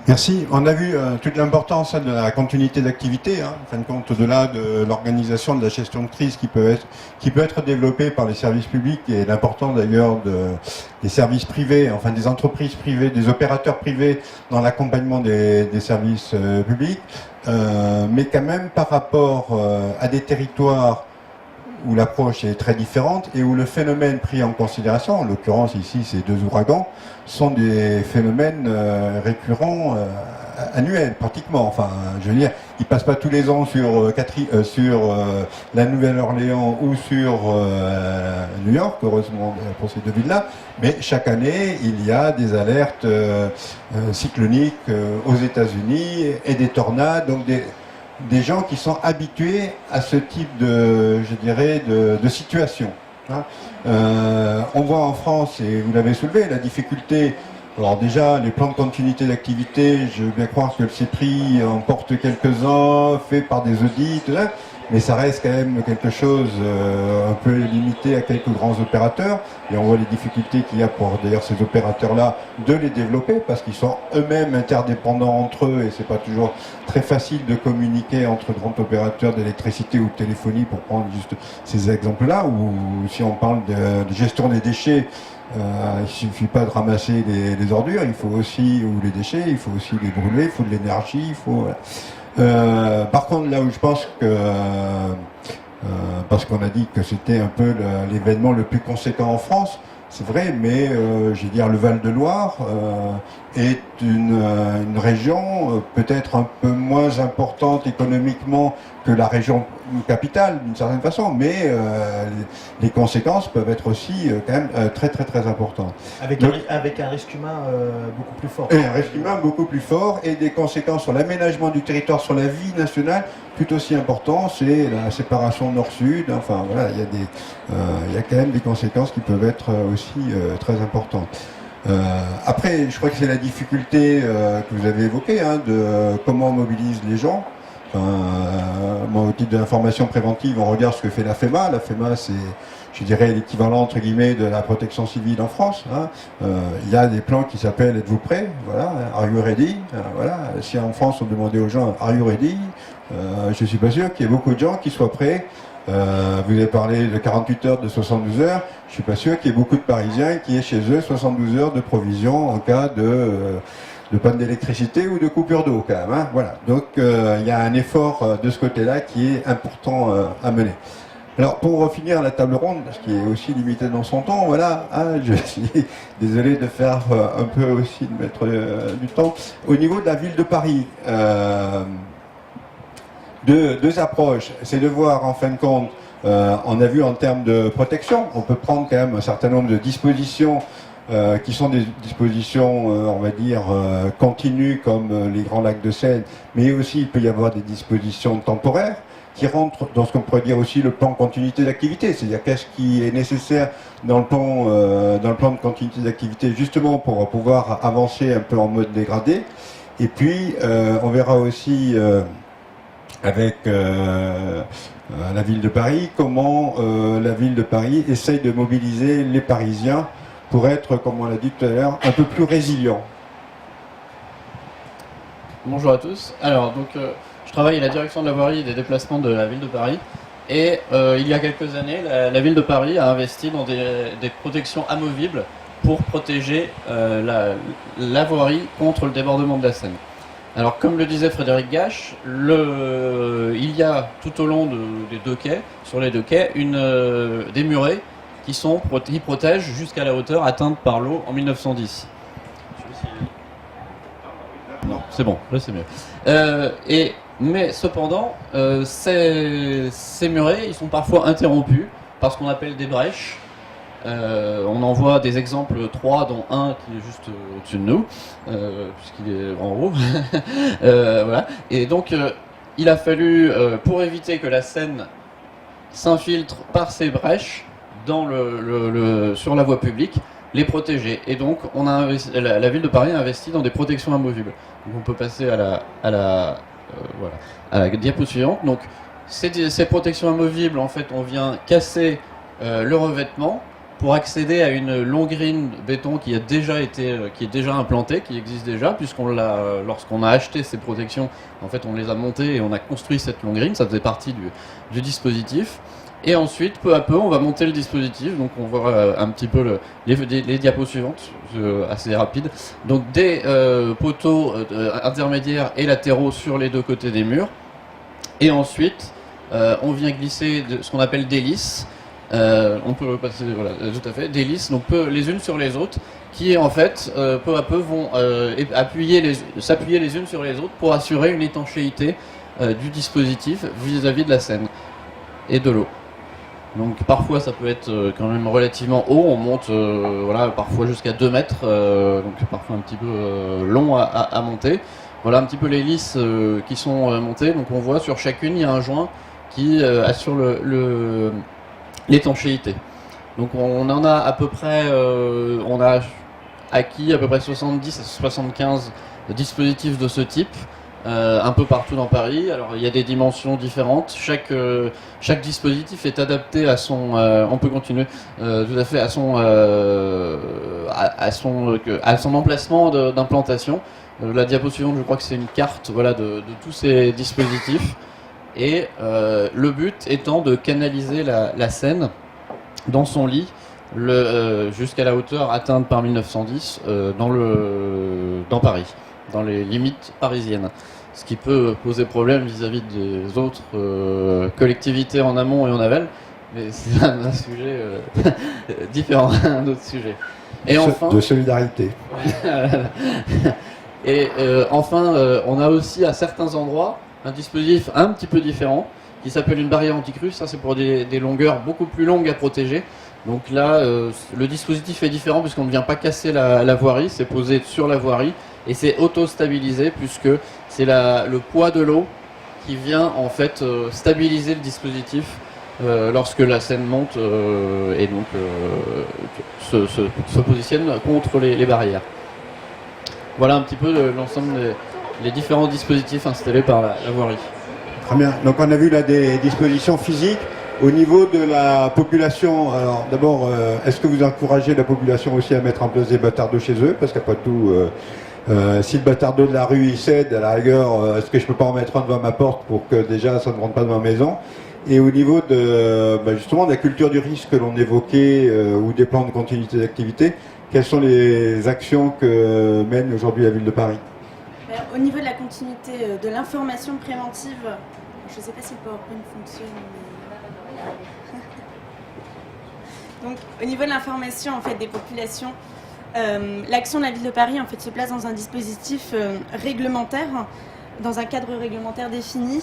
Merci. On a vu toute l'importance de la continuité d'activité, en fin de compte, au-delà de l'organisation de la gestion de crise qui peut être développée par les services publics et l'importance d'ailleurs des services privés, enfin des entreprises privées, des opérateurs privés dans l'accompagnement des services publics, mais quand même par rapport à des territoires où l'approche est très différente et où le phénomène pris en considération, en l'occurrence ici ces deux ouragans, sont des phénomènes récurrents, annuels pratiquement. Enfin, je veux dire, ils passent pas tous les ans sur la Nouvelle-Orléans ou sur New York, heureusement pour ces deux villes-là, mais chaque année il y a des alertes cycloniques aux États-Unis et des tornades, donc des gens qui sont habitués à ce type de situation. hein. On voit en France, et vous l'avez soulevé, la difficulté. Alors déjà, les plans de continuité d'activité, je veux bien croire que le CEPRI en porte quelques-uns, fait par des audits, hein, mais ça reste quand même quelque chose un peu limité à quelques grands opérateurs. Et on voit les difficultés qu'il y a pour d'ailleurs ces opérateurs-là de les développer, parce qu'ils sont eux-mêmes interdépendants entre eux, et c'est pas toujours très facile de communiquer entre grands opérateurs d'électricité ou de téléphonie, pour prendre juste ces exemples-là, ou si on parle de gestion des déchets. Il suffit pas de ramasser les ordures, il faut aussi, ou les déchets, il faut aussi les brûler, il faut de l'énergie, il faut. Par contre, là où je pense que, parce qu'on a dit que c'était un peu l'événement le plus conséquent en France, c'est vrai, mais je vais dire le Val-de-Loire est une région peut-être un peu moins importante économiquement que la région capitale d'une certaine façon, mais les conséquences peuvent être aussi quand même très très très importantes. Avec un risque humain beaucoup plus fort. Et un risque humain beaucoup plus fort, et des conséquences sur l'aménagement du territoire, sur la vie nationale, tout aussi important, c'est la séparation nord-sud. Enfin voilà, il y a quand même des conséquences qui peuvent être aussi très importantes. Après, je crois que c'est la difficulté que vous avez évoquée, hein, de comment on mobilise les gens. Moi, au titre de l'information préventive, on regarde ce que fait la FEMA. La FEMA, c'est, je dirais, l'équivalent entre guillemets de la protection civile en France. Hein. Il y a des plans qui s'appellent "Êtes-vous prêts?" Voilà, "Are you ready?" Voilà. Si en France on demandait aux gens "Are you ready?", je suis pas sûr qu'il y ait beaucoup de gens qui soient prêts. Vous avez parlé de 48 heures, de 72 heures. Je suis pas sûr qu'il y ait beaucoup de Parisiens qui aient chez eux 72 heures de provision en cas de panne d'électricité ou de coupure d'eau quand même. Hein. Voilà. Donc il y a un effort de ce côté-là qui est important à mener. Alors pour finir la table ronde, parce qu'il est aussi limité dans son temps, voilà, hein, je suis désolé de faire un peu aussi de mettre du temps. Au niveau de la ville de Paris, deux approches. C'est de voir en fin de compte, on a vu en termes de protection, on peut prendre quand même un certain nombre de dispositions qui sont des dispositions, on va dire, continues comme les grands lacs de Seine, mais aussi il peut y avoir des dispositions temporaires qui rentrent dans ce qu'on pourrait dire aussi le plan continuité d'activité, c'est-à-dire qu'est-ce qui est nécessaire dans le plan de continuité d'activité justement pour pouvoir avancer un peu en mode dégradé. Et puis on verra aussi avec la ville de Paris comment la ville de Paris essaye de mobiliser les Parisiens pour être, comme on l'a dit tout à l'heure, un peu plus résilient. Bonjour à tous. Alors, donc, je travaille à la direction de la voirie et des déplacements de la ville de Paris. Et il y a quelques années, la ville de Paris a investi dans des protections amovibles pour protéger la voirie contre le débordement de la Seine. Alors, comme le disait Frédéric Gache, il y a tout au long des deux quais, sur les deux quais, des murets qui protègent jusqu'à la hauteur atteinte par l'eau en 1910. Non, c'est bon, là c'est mieux. Mais cependant, ces murets, ils sont parfois interrompus par ce qu'on appelle des brèches. On en voit des exemples 3, dont un qui est juste au-dessus de nous, puisqu'il est en haut. Voilà. Et donc, il a fallu, pour éviter que la Seine s'infiltre par ces brèches sur la voie publique, les protéger. Et donc, la ville de Paris a investi dans des protections amovibles. Donc, on peut passer à la diapo suivante. Donc, ces protections amovibles, en fait, on vient casser le revêtement pour accéder à une longrine béton qui est déjà implantée, qui existe déjà, lorsqu'on a acheté ces protections, en fait, on les a montées et on a construit cette longrine. Ça faisait partie du dispositif. Et ensuite, peu à peu, on va monter le dispositif. Donc, on voit un petit peu les diapos suivantes, assez rapides. Donc, des poteaux intermédiaires et latéraux sur les deux côtés des murs. Et ensuite, on vient glisser ce qu'on appelle des lisses. On peut passer, voilà, tout à fait, des lisses, donc les unes sur les autres, qui en fait, peu à peu, vont s'appuyer les unes sur les autres pour assurer une étanchéité du dispositif vis-à-vis de la Seine et de l'eau. Donc parfois ça peut être quand même relativement haut, on monte parfois jusqu'à 2 mètres, donc parfois un petit peu long à monter. Voilà un petit peu les lisses qui sont montées, donc on voit sur chacune il y a un joint qui assure l'étanchéité. Donc on en a à peu près, on a acquis à peu près 70 à 75 dispositifs de ce type, un peu partout dans Paris. Alors il y a des dimensions différentes. Chaque dispositif est adapté à son, on peut continuer, tout à fait à son emplacement d'implantation. La diapo suivante, je crois que c'est une carte, voilà, de tous ces dispositifs. Et le but étant de canaliser la scène dans son lit jusqu'à la hauteur atteinte par 1910 dans Paris, dans les limites parisiennes. Ce qui peut poser problème vis-à-vis des autres collectivités en amont et en aval, mais c'est un sujet différent, un autre sujet. Et enfin, de solidarité. Et enfin, on a aussi à certains endroits un dispositif un petit peu différent qui s'appelle une barrière anti-crue. Ça, c'est pour des longueurs beaucoup plus longues à protéger. Donc là, le dispositif est différent puisqu'on ne vient pas casser la voirie, c'est posé sur la voirie et c'est auto-stabilisé puisque c'est le poids de l'eau qui vient en fait stabiliser le dispositif lorsque la scène monte et donc se positionne contre les barrières. Voilà un petit peu l'ensemble des différents dispositifs installés par la voirie. Très bien. Donc on a vu là des dispositions physiques. Au niveau de la population, alors d'abord, est-ce que vous encouragez la population aussi à mettre en place des bâtards d'eau chez eux? Parce qu'après tout, si le bâtard d'eau de la rue il cède, à la rigueur, est-ce que je peux pas en mettre un devant ma porte pour que déjà ça ne rentre pas devant ma maison? Et au niveau de justement de la culture du risque que l'on évoquait ou des plans de continuité d'activité, quelles sont les actions que mène aujourd'hui la ville de Paris? Au niveau de la continuité de l'information préventive, je ne sais pas si le PowerPoint fonctionne. Donc, au niveau de l'information en fait, des populations, l'action de la ville de Paris en fait, se place dans un dispositif réglementaire, dans un cadre réglementaire défini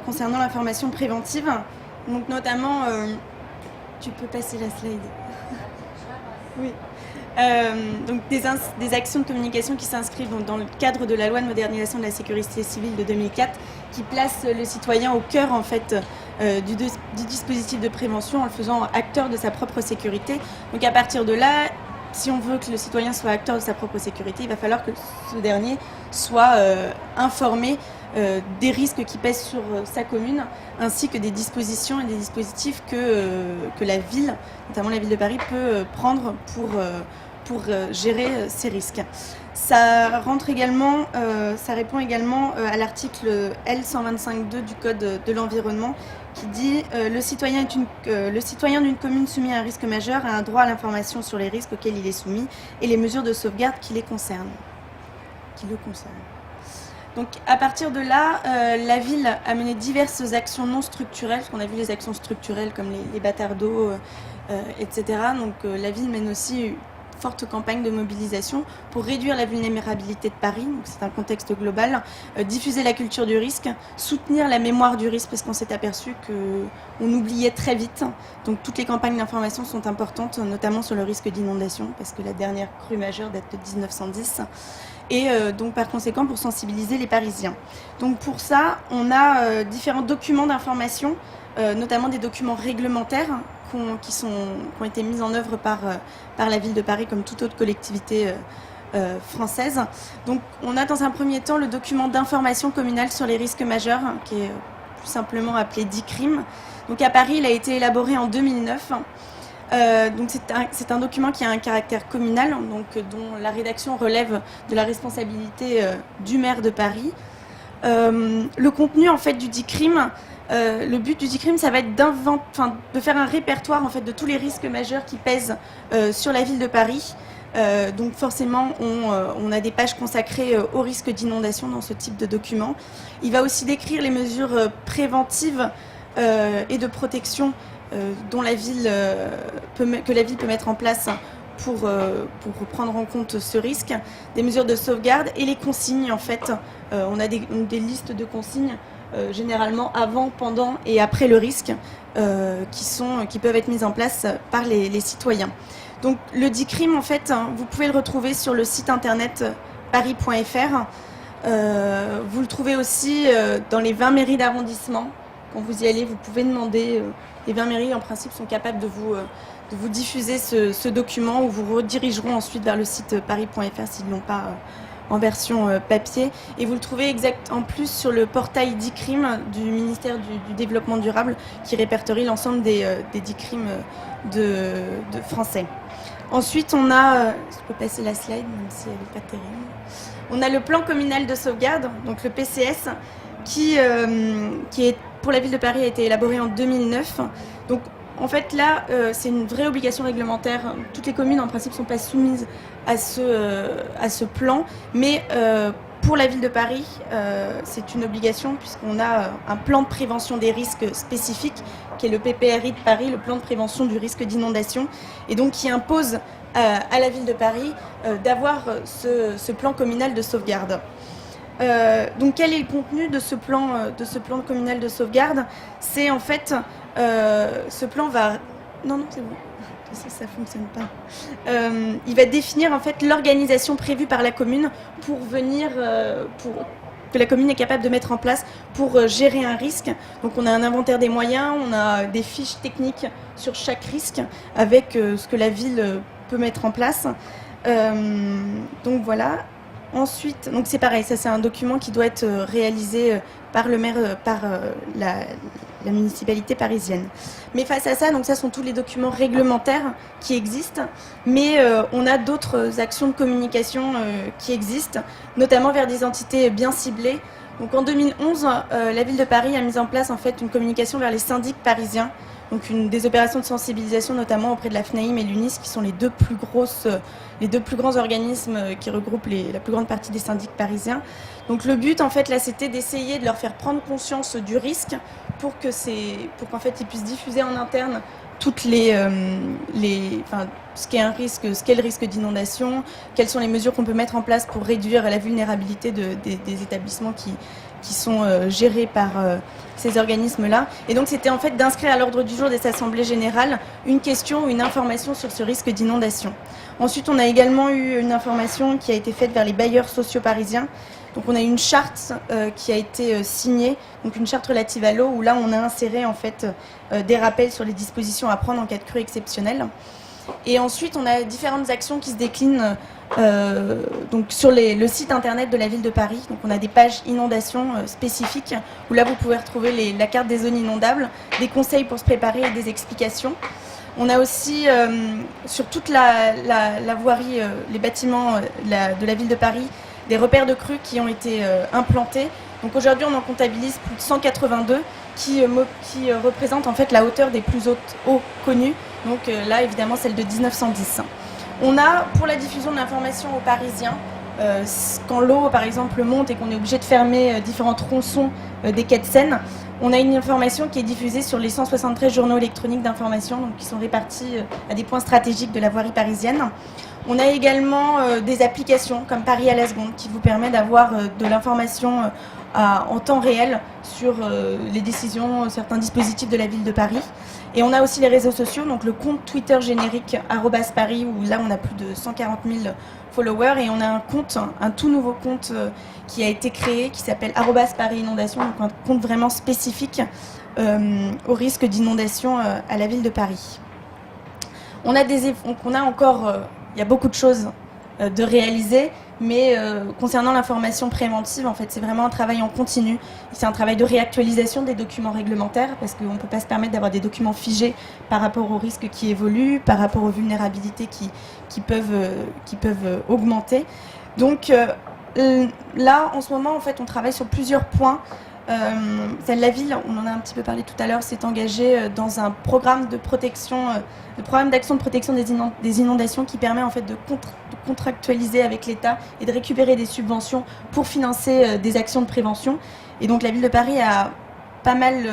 concernant l'information préventive. Donc, notamment, tu peux passer la slide. Oui. Donc des actions de communication qui s'inscrivent dans le cadre de la loi de modernisation de la sécurité civile de 2004 qui place le citoyen au cœur en fait du dispositif de prévention en le faisant acteur de sa propre sécurité. Donc à partir de là, si on veut que le citoyen soit acteur de sa propre sécurité, il va falloir que ce dernier soit informé des risques qui pèsent sur sa commune, ainsi que des dispositions et des dispositifs que la ville, notamment la ville de Paris, peut prendre pour gérer ces risques. Ça répond également à l'article L125.2 du Code de l'environnement qui dit le citoyen d'une commune soumis à un risque majeur a un droit à l'information sur les risques auxquels il est soumis et les mesures de sauvegarde qui le concernent. Donc à partir de là, la ville a mené diverses actions non structurelles, parce qu'on a vu les actions structurelles comme les bâtards d'eau, etc. Donc la ville mène aussi une forte campagne de mobilisation pour réduire la vulnérabilité de Paris, donc c'est un contexte global, diffuser la culture du risque, soutenir la mémoire du risque parce qu'on s'est aperçu qu'on oubliait très vite. Donc toutes les campagnes d'information sont importantes, notamment sur le risque d'inondation, parce que la dernière crue majeure date de 1910. Et donc par conséquent pour sensibiliser les Parisiens. Donc pour ça, on a différents documents d'information, notamment des documents réglementaires qui ont été mis en œuvre par la ville de Paris comme toute autre collectivité française. Donc on a dans un premier temps le document d'information communale sur les risques majeurs, qui est plus simplement appelé DICRIM. Donc à Paris, il a été élaboré en 2009. Donc c'est un document qui a un caractère communal, donc dont la rédaction relève de la responsabilité du maire de Paris. Le contenu en fait du DICRIM, le but du DICRIM, ça va être de faire un répertoire en fait de tous les risques majeurs qui pèsent sur la ville de Paris. Donc forcément, on a des pages consacrées aux risques d'inondation dans ce type de document. Il va aussi décrire les mesures préventives et de protection que la ville peut mettre en place pour prendre en compte ce risque, des mesures de sauvegarde et les consignes en fait. On a des listes de consignes généralement avant, pendant et après le risque qui peuvent être mises en place par les citoyens. Donc le DICRIM en fait, vous pouvez le retrouver sur le site internet paris.fr. Vous le trouvez aussi dans les 20 mairies d'arrondissement. Quand vous y allez, vous pouvez demander. Les 20 mairies, en principe, sont capables de vous diffuser ce document, où vous redirigeront ensuite vers le site paris.fr s'ils ne l'ont pas en version papier. Et vous le trouvez en plus sur le portail d'e-crime du ministère du Développement durable, qui répertorie l'ensemble des 10 crimes de français. Ensuite, on a, je peux passer la slide, même si elle n'est pas terrible. On a le plan communal de sauvegarde, donc le PCS, qui est, pour la ville de Paris, a été élaboré en 2009. Donc, en fait, là, c'est une vraie obligation réglementaire. Toutes les communes, en principe, ne sont pas soumises à ce plan, mais pour la ville de Paris, c'est une obligation puisqu'on a un plan de prévention des risques spécifiques, qui est le PPRI de Paris, le plan de prévention du risque d'inondation, et donc qui impose à la ville de Paris d'avoir ce plan communal de sauvegarde. Donc quel est le contenu de ce plan communal de sauvegarde? C'est en fait, ce plan va... Non, c'est bon. Ça fonctionne pas. Il va définir en fait l'organisation prévue par la commune pour que la commune est capable de mettre en place pour gérer un risque. Donc on a un inventaire des moyens, on a des fiches techniques sur chaque risque avec ce que la ville peut mettre en place. Donc voilà. Ensuite, donc c'est pareil, ça c'est un document qui doit être réalisé par le maire, par la municipalité parisienne. Mais face à ça, donc ça sont tous les documents réglementaires qui existent, mais on a d'autres actions de communication qui existent, notamment vers des entités bien ciblées. Donc en 2011, la ville de Paris a mis en place en fait une communication vers les syndics parisiens. Donc des opérations de sensibilisation notamment auprès de la FNAIM et l'UNIS, qui sont les deux plus grands organismes qui regroupent la plus grande partie des syndics parisiens. Donc le but en fait là, c'était d'essayer de leur faire prendre conscience du risque pour qu'en fait ils puissent diffuser en interne toutes ce qu'est le risque d'inondation, quelles sont les mesures qu'on peut mettre en place pour réduire la vulnérabilité des établissements qui sont gérés par ces organismes-là. Et donc c'était en fait d'inscrire à l'ordre du jour des assemblées générales une question ou une information sur ce risque d'inondation. Ensuite, on a également eu une information qui a été faite vers les bailleurs sociaux parisiens. Donc on a une charte qui a été signée, donc une charte relative à l'eau, où là on a inséré en fait des rappels sur les dispositions à prendre en cas de crue exceptionnelle. Et ensuite, on a différentes actions qui se déclinent donc sur le site internet de la ville de Paris. Donc on a des pages inondations spécifiques, où là vous pouvez retrouver la carte des zones inondables, des conseils pour se préparer et des explications. On a aussi sur toute la voirie, les bâtiments de la ville de Paris, des repères de crues qui ont été implantés. Donc aujourd'hui, on en comptabilise plus de 182 qui représentent en fait la hauteur des plus hautes eaux connues. Donc là, évidemment, celle de 1910. On a, pour la diffusion de l'information aux Parisiens, quand l'eau, par exemple, monte et qu'on est obligé de fermer différents tronçons des quais de Seine, on a une information qui est diffusée sur les 173 journaux électroniques d'information, donc qui sont répartis à des points stratégiques de la voirie parisienne. On a également des applications comme Paris à la seconde qui vous permet d'avoir de l'information en temps réel sur les décisions, certains dispositifs de la ville de Paris. Et on a aussi les réseaux sociaux, donc le compte Twitter générique @Paris, où là on a plus de 140 000 followers, et on a un tout nouveau compte qui a été créé, qui s'appelle @Paris Inondation, donc un compte vraiment spécifique au risque d'inondation à la ville de Paris. Il y a beaucoup de choses de réaliser, mais concernant l'information préventive, en fait, c'est vraiment un travail en continu. C'est un travail de réactualisation des documents réglementaires, parce qu'on ne peut pas se permettre d'avoir des documents figés par rapport aux risques qui évoluent, par rapport aux vulnérabilités qui peuvent augmenter. Donc là, en ce moment, en fait, on travaille sur plusieurs points. La ville, on en a un petit peu parlé tout à l'heure, s'est engagée dans un programme d'action de protection des inondations qui permet en fait de contractualiser avec l'État et de récupérer des subventions pour financer des actions de prévention. Et donc la ville de Paris a pas mal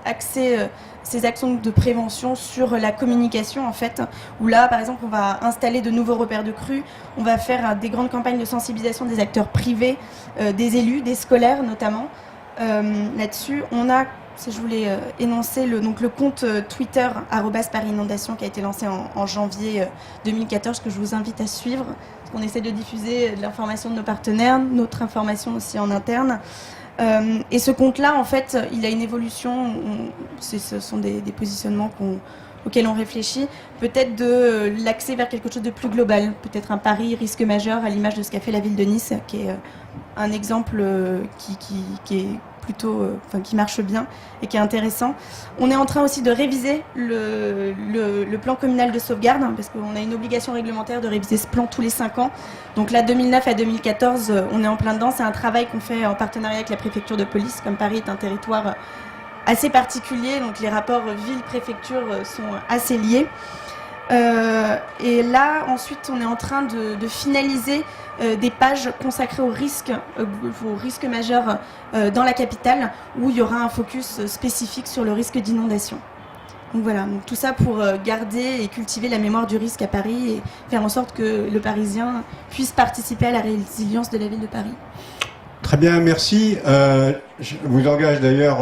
axé ces actions de prévention sur la communication en fait, où là par exemple on va installer de nouveaux repères de crues, on va faire des grandes campagnes de sensibilisation des acteurs privés, des élus, des scolaires notamment. Là-dessus, on a, si je voulais énoncer le compte Twitter @Paris Inondation qui a été lancé en janvier 2014, que je vous invite à suivre, parce qu'on essaie de diffuser de l'information de nos partenaires, notre information aussi en interne. Et ce compte-là, en fait, il a une évolution. Ce sont des positionnements auquel on réfléchit, peut-être de l'axer vers quelque chose de plus global, peut-être un pari risque majeur à l'image de ce qu'a fait la ville de Nice, qui est un exemple qui est plutôt, qui marche bien et qui est intéressant. On est en train aussi de réviser le plan communal de sauvegarde, parce qu'on a une obligation réglementaire de réviser ce plan tous les 5 ans. Donc là, 2009 à 2014, on est en plein dedans. C'est un travail qu'on fait en partenariat avec la préfecture de police, comme Paris est un territoire assez particulier, donc les rapports ville-préfecture sont assez liés. Et là, ensuite, on est en train de finaliser des pages consacrées aux risques majeurs dans la capitale, où il y aura un focus spécifique sur le risque d'inondation. Donc voilà, donc tout ça pour garder et cultiver la mémoire du risque à Paris et faire en sorte que le Parisien puisse participer à la résilience de la ville de Paris. Très bien, merci. Je vous engage d'ailleurs,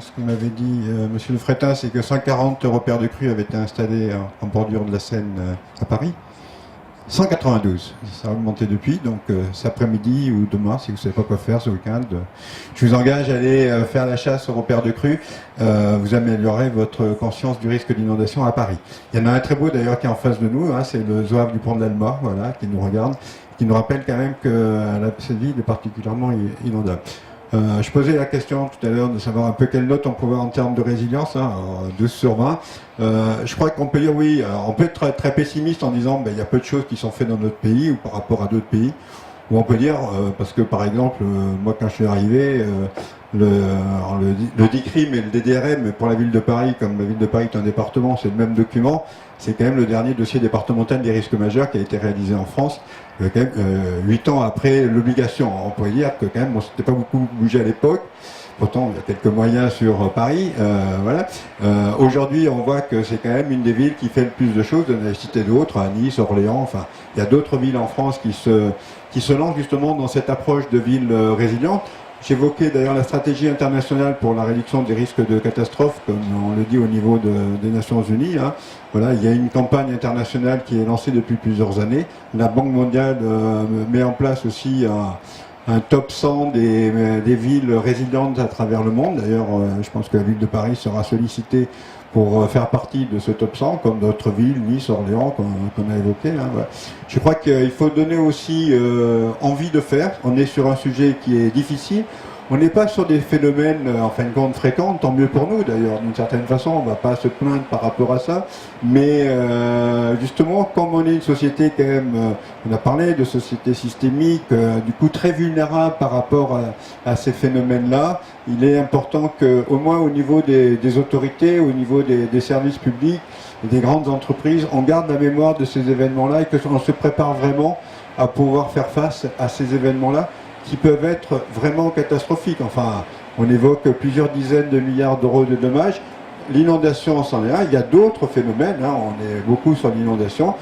ce que m'avait dit Monsieur Le Fretin, c'est que 140 repères de crues avaient été installés en bordure de la Seine à Paris. 192, ça a augmenté depuis, donc cet après-midi ou demain, si vous ne savez pas quoi faire ce week-end, je vous engage à aller faire la chasse aux repères de crues. Vous améliorerez votre conscience du risque d'inondation à Paris. Il y en a un très beau d'ailleurs qui est en face de nous, hein, c'est le zouave du pont de l'Alma, voilà, qui nous regarde, qui nous rappelle quand même que cette ville est particulièrement inondable. Je posais la question tout à l'heure de savoir un peu quelle note on pouvait en termes de résilience, hein, 12 sur 20. Je crois qu'on peut dire oui, on peut être très, très pessimiste en disant il y a peu de choses qui sont faites dans notre pays ou par rapport à d'autres pays. Ou on peut dire, parce que par exemple, moi quand je suis arrivé, le DICRIM et le DDRM pour la ville de Paris, comme la ville de Paris est un département, c'est le même document, c'est quand même le dernier dossier départemental des risques majeurs qui a été réalisé en France, quand même 8 ans après l'obligation. On pourrait dire que quand même on s'était pas beaucoup bougé à l'époque. Pourtant, il y a quelques moyens sur Paris. Voilà. Aujourd'hui, on voit que c'est quand même une des villes qui fait le plus de choses. On a cité d'autres, à Nice, Orléans. Enfin, il y a d'autres villes en France qui se lancent justement dans cette approche de ville résiliente. J'évoquais d'ailleurs la stratégie internationale pour la réduction des risques de catastrophes, comme on le dit au niveau des Nations Unies. Hein. Voilà, il y a une campagne internationale qui est lancée depuis plusieurs années. La Banque mondiale met en place aussi un top 100 des villes résilientes à travers le monde. D'ailleurs, je pense que la ville de Paris sera sollicitée pour faire partie de ce top 100, comme d'autres villes, Nice, Orléans, qu'on a évoqué. Hein, voilà. Je crois qu'il faut donner aussi envie de faire. On est sur un sujet qui est difficile. On n'est pas sur des phénomènes, en fin de compte, fréquents, tant mieux pour nous d'ailleurs, d'une certaine façon, on ne va pas se plaindre par rapport à ça, mais justement, comme on est une société quand même, on a parlé de société systémique, du coup très vulnérable par rapport à ces phénomènes-là, il est important qu'au moins au niveau des autorités, au niveau des services publics et des grandes entreprises, on garde la mémoire de ces événements-là et qu'on se prépare vraiment à pouvoir faire face à ces événements-là, qui peuvent être vraiment catastrophiques. Enfin, on évoque plusieurs dizaines de milliards d'euros de dommages. L'inondation, c'en est un. Il y a d'autres phénomènes. Hein. On est beaucoup sur l'inondation.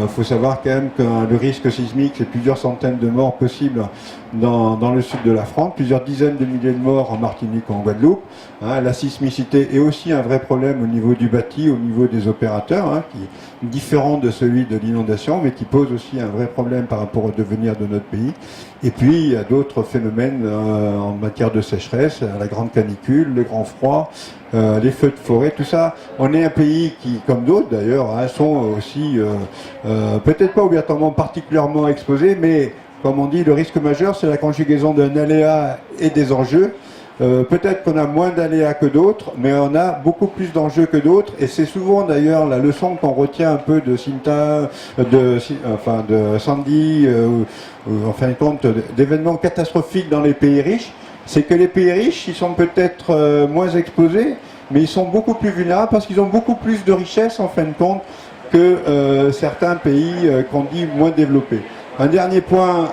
Faut savoir quand même que le risque sismique, c'est plusieurs centaines de morts possibles dans le sud de la France, plusieurs dizaines de milliers de morts en Martinique ou en Guadeloupe. Hein. La sismicité est aussi un vrai problème au niveau du bâti, au niveau des opérateurs, hein, qui est différent de celui de l'inondation, mais qui pose aussi un vrai problème par rapport au devenir de notre pays. Et puis, il y a d'autres phénomènes en matière de sécheresse, la grande canicule, le grand froid, les feux de forêt, tout ça. On est un pays qui, comme d'autres d'ailleurs, hein, sont aussi peut-être pas obligatoirement particulièrement exposés, mais comme on dit, le risque majeur, c'est la conjugaison d'un aléa et des enjeux. Peut-être qu'on a moins d'aléas que d'autres, mais on a beaucoup plus d'enjeux que d'autres, et c'est souvent d'ailleurs la leçon qu'on retient un peu de de Sandy, en fin de compte, d'événements catastrophiques dans les pays riches, c'est que les pays riches, ils sont peut-être moins exposés, mais ils sont beaucoup plus vulnérables parce qu'ils ont beaucoup plus de richesses, en fin de compte, que certains pays qu'on dit moins développés. Un dernier point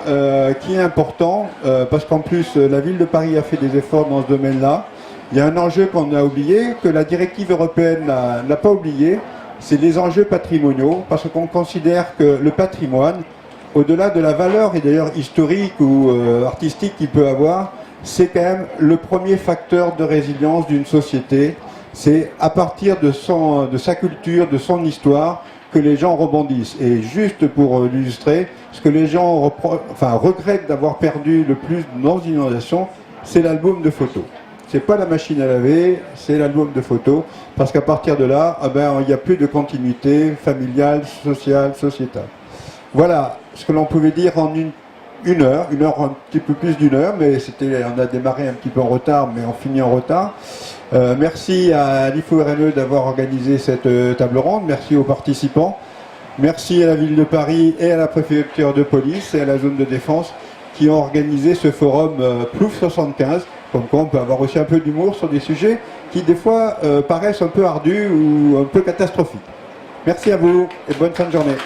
qui est important, parce qu'en plus la ville de Paris a fait des efforts dans ce domaine-là. Il y a un enjeu qu'on a oublié, que la directive européenne n'a pas oublié, c'est les enjeux patrimoniaux, parce qu'on considère que le patrimoine, au-delà de la valeur, et d'ailleurs historique ou artistique qu'il peut avoir, c'est quand même le premier facteur de résilience d'une société. C'est à partir de sa culture, de son histoire, que les gens rebondissent. Et juste pour l'illustrer, ce que les gens regrettent d'avoir perdu le plus dans une inondation, c'est l'album de photos. c'est pas la machine à laver, c'est l'album de photos, parce qu'à partir de là, il n'y a plus de continuité familiale, sociale, sociétale. Voilà ce que l'on pouvait dire en une heure, un petit peu plus d'une heure, mais on a démarré un petit peu en retard, mais on finit en retard. Merci à l'IFO-RME d'avoir organisé cette table ronde, merci aux participants, merci à la ville de Paris et à la préfecture de police et à la zone de défense qui ont organisé ce forum Plouf 75. Comme quoi on peut avoir aussi un peu d'humour sur des sujets qui des fois paraissent un peu ardus ou un peu catastrophiques. Merci à vous et bonne fin de journée.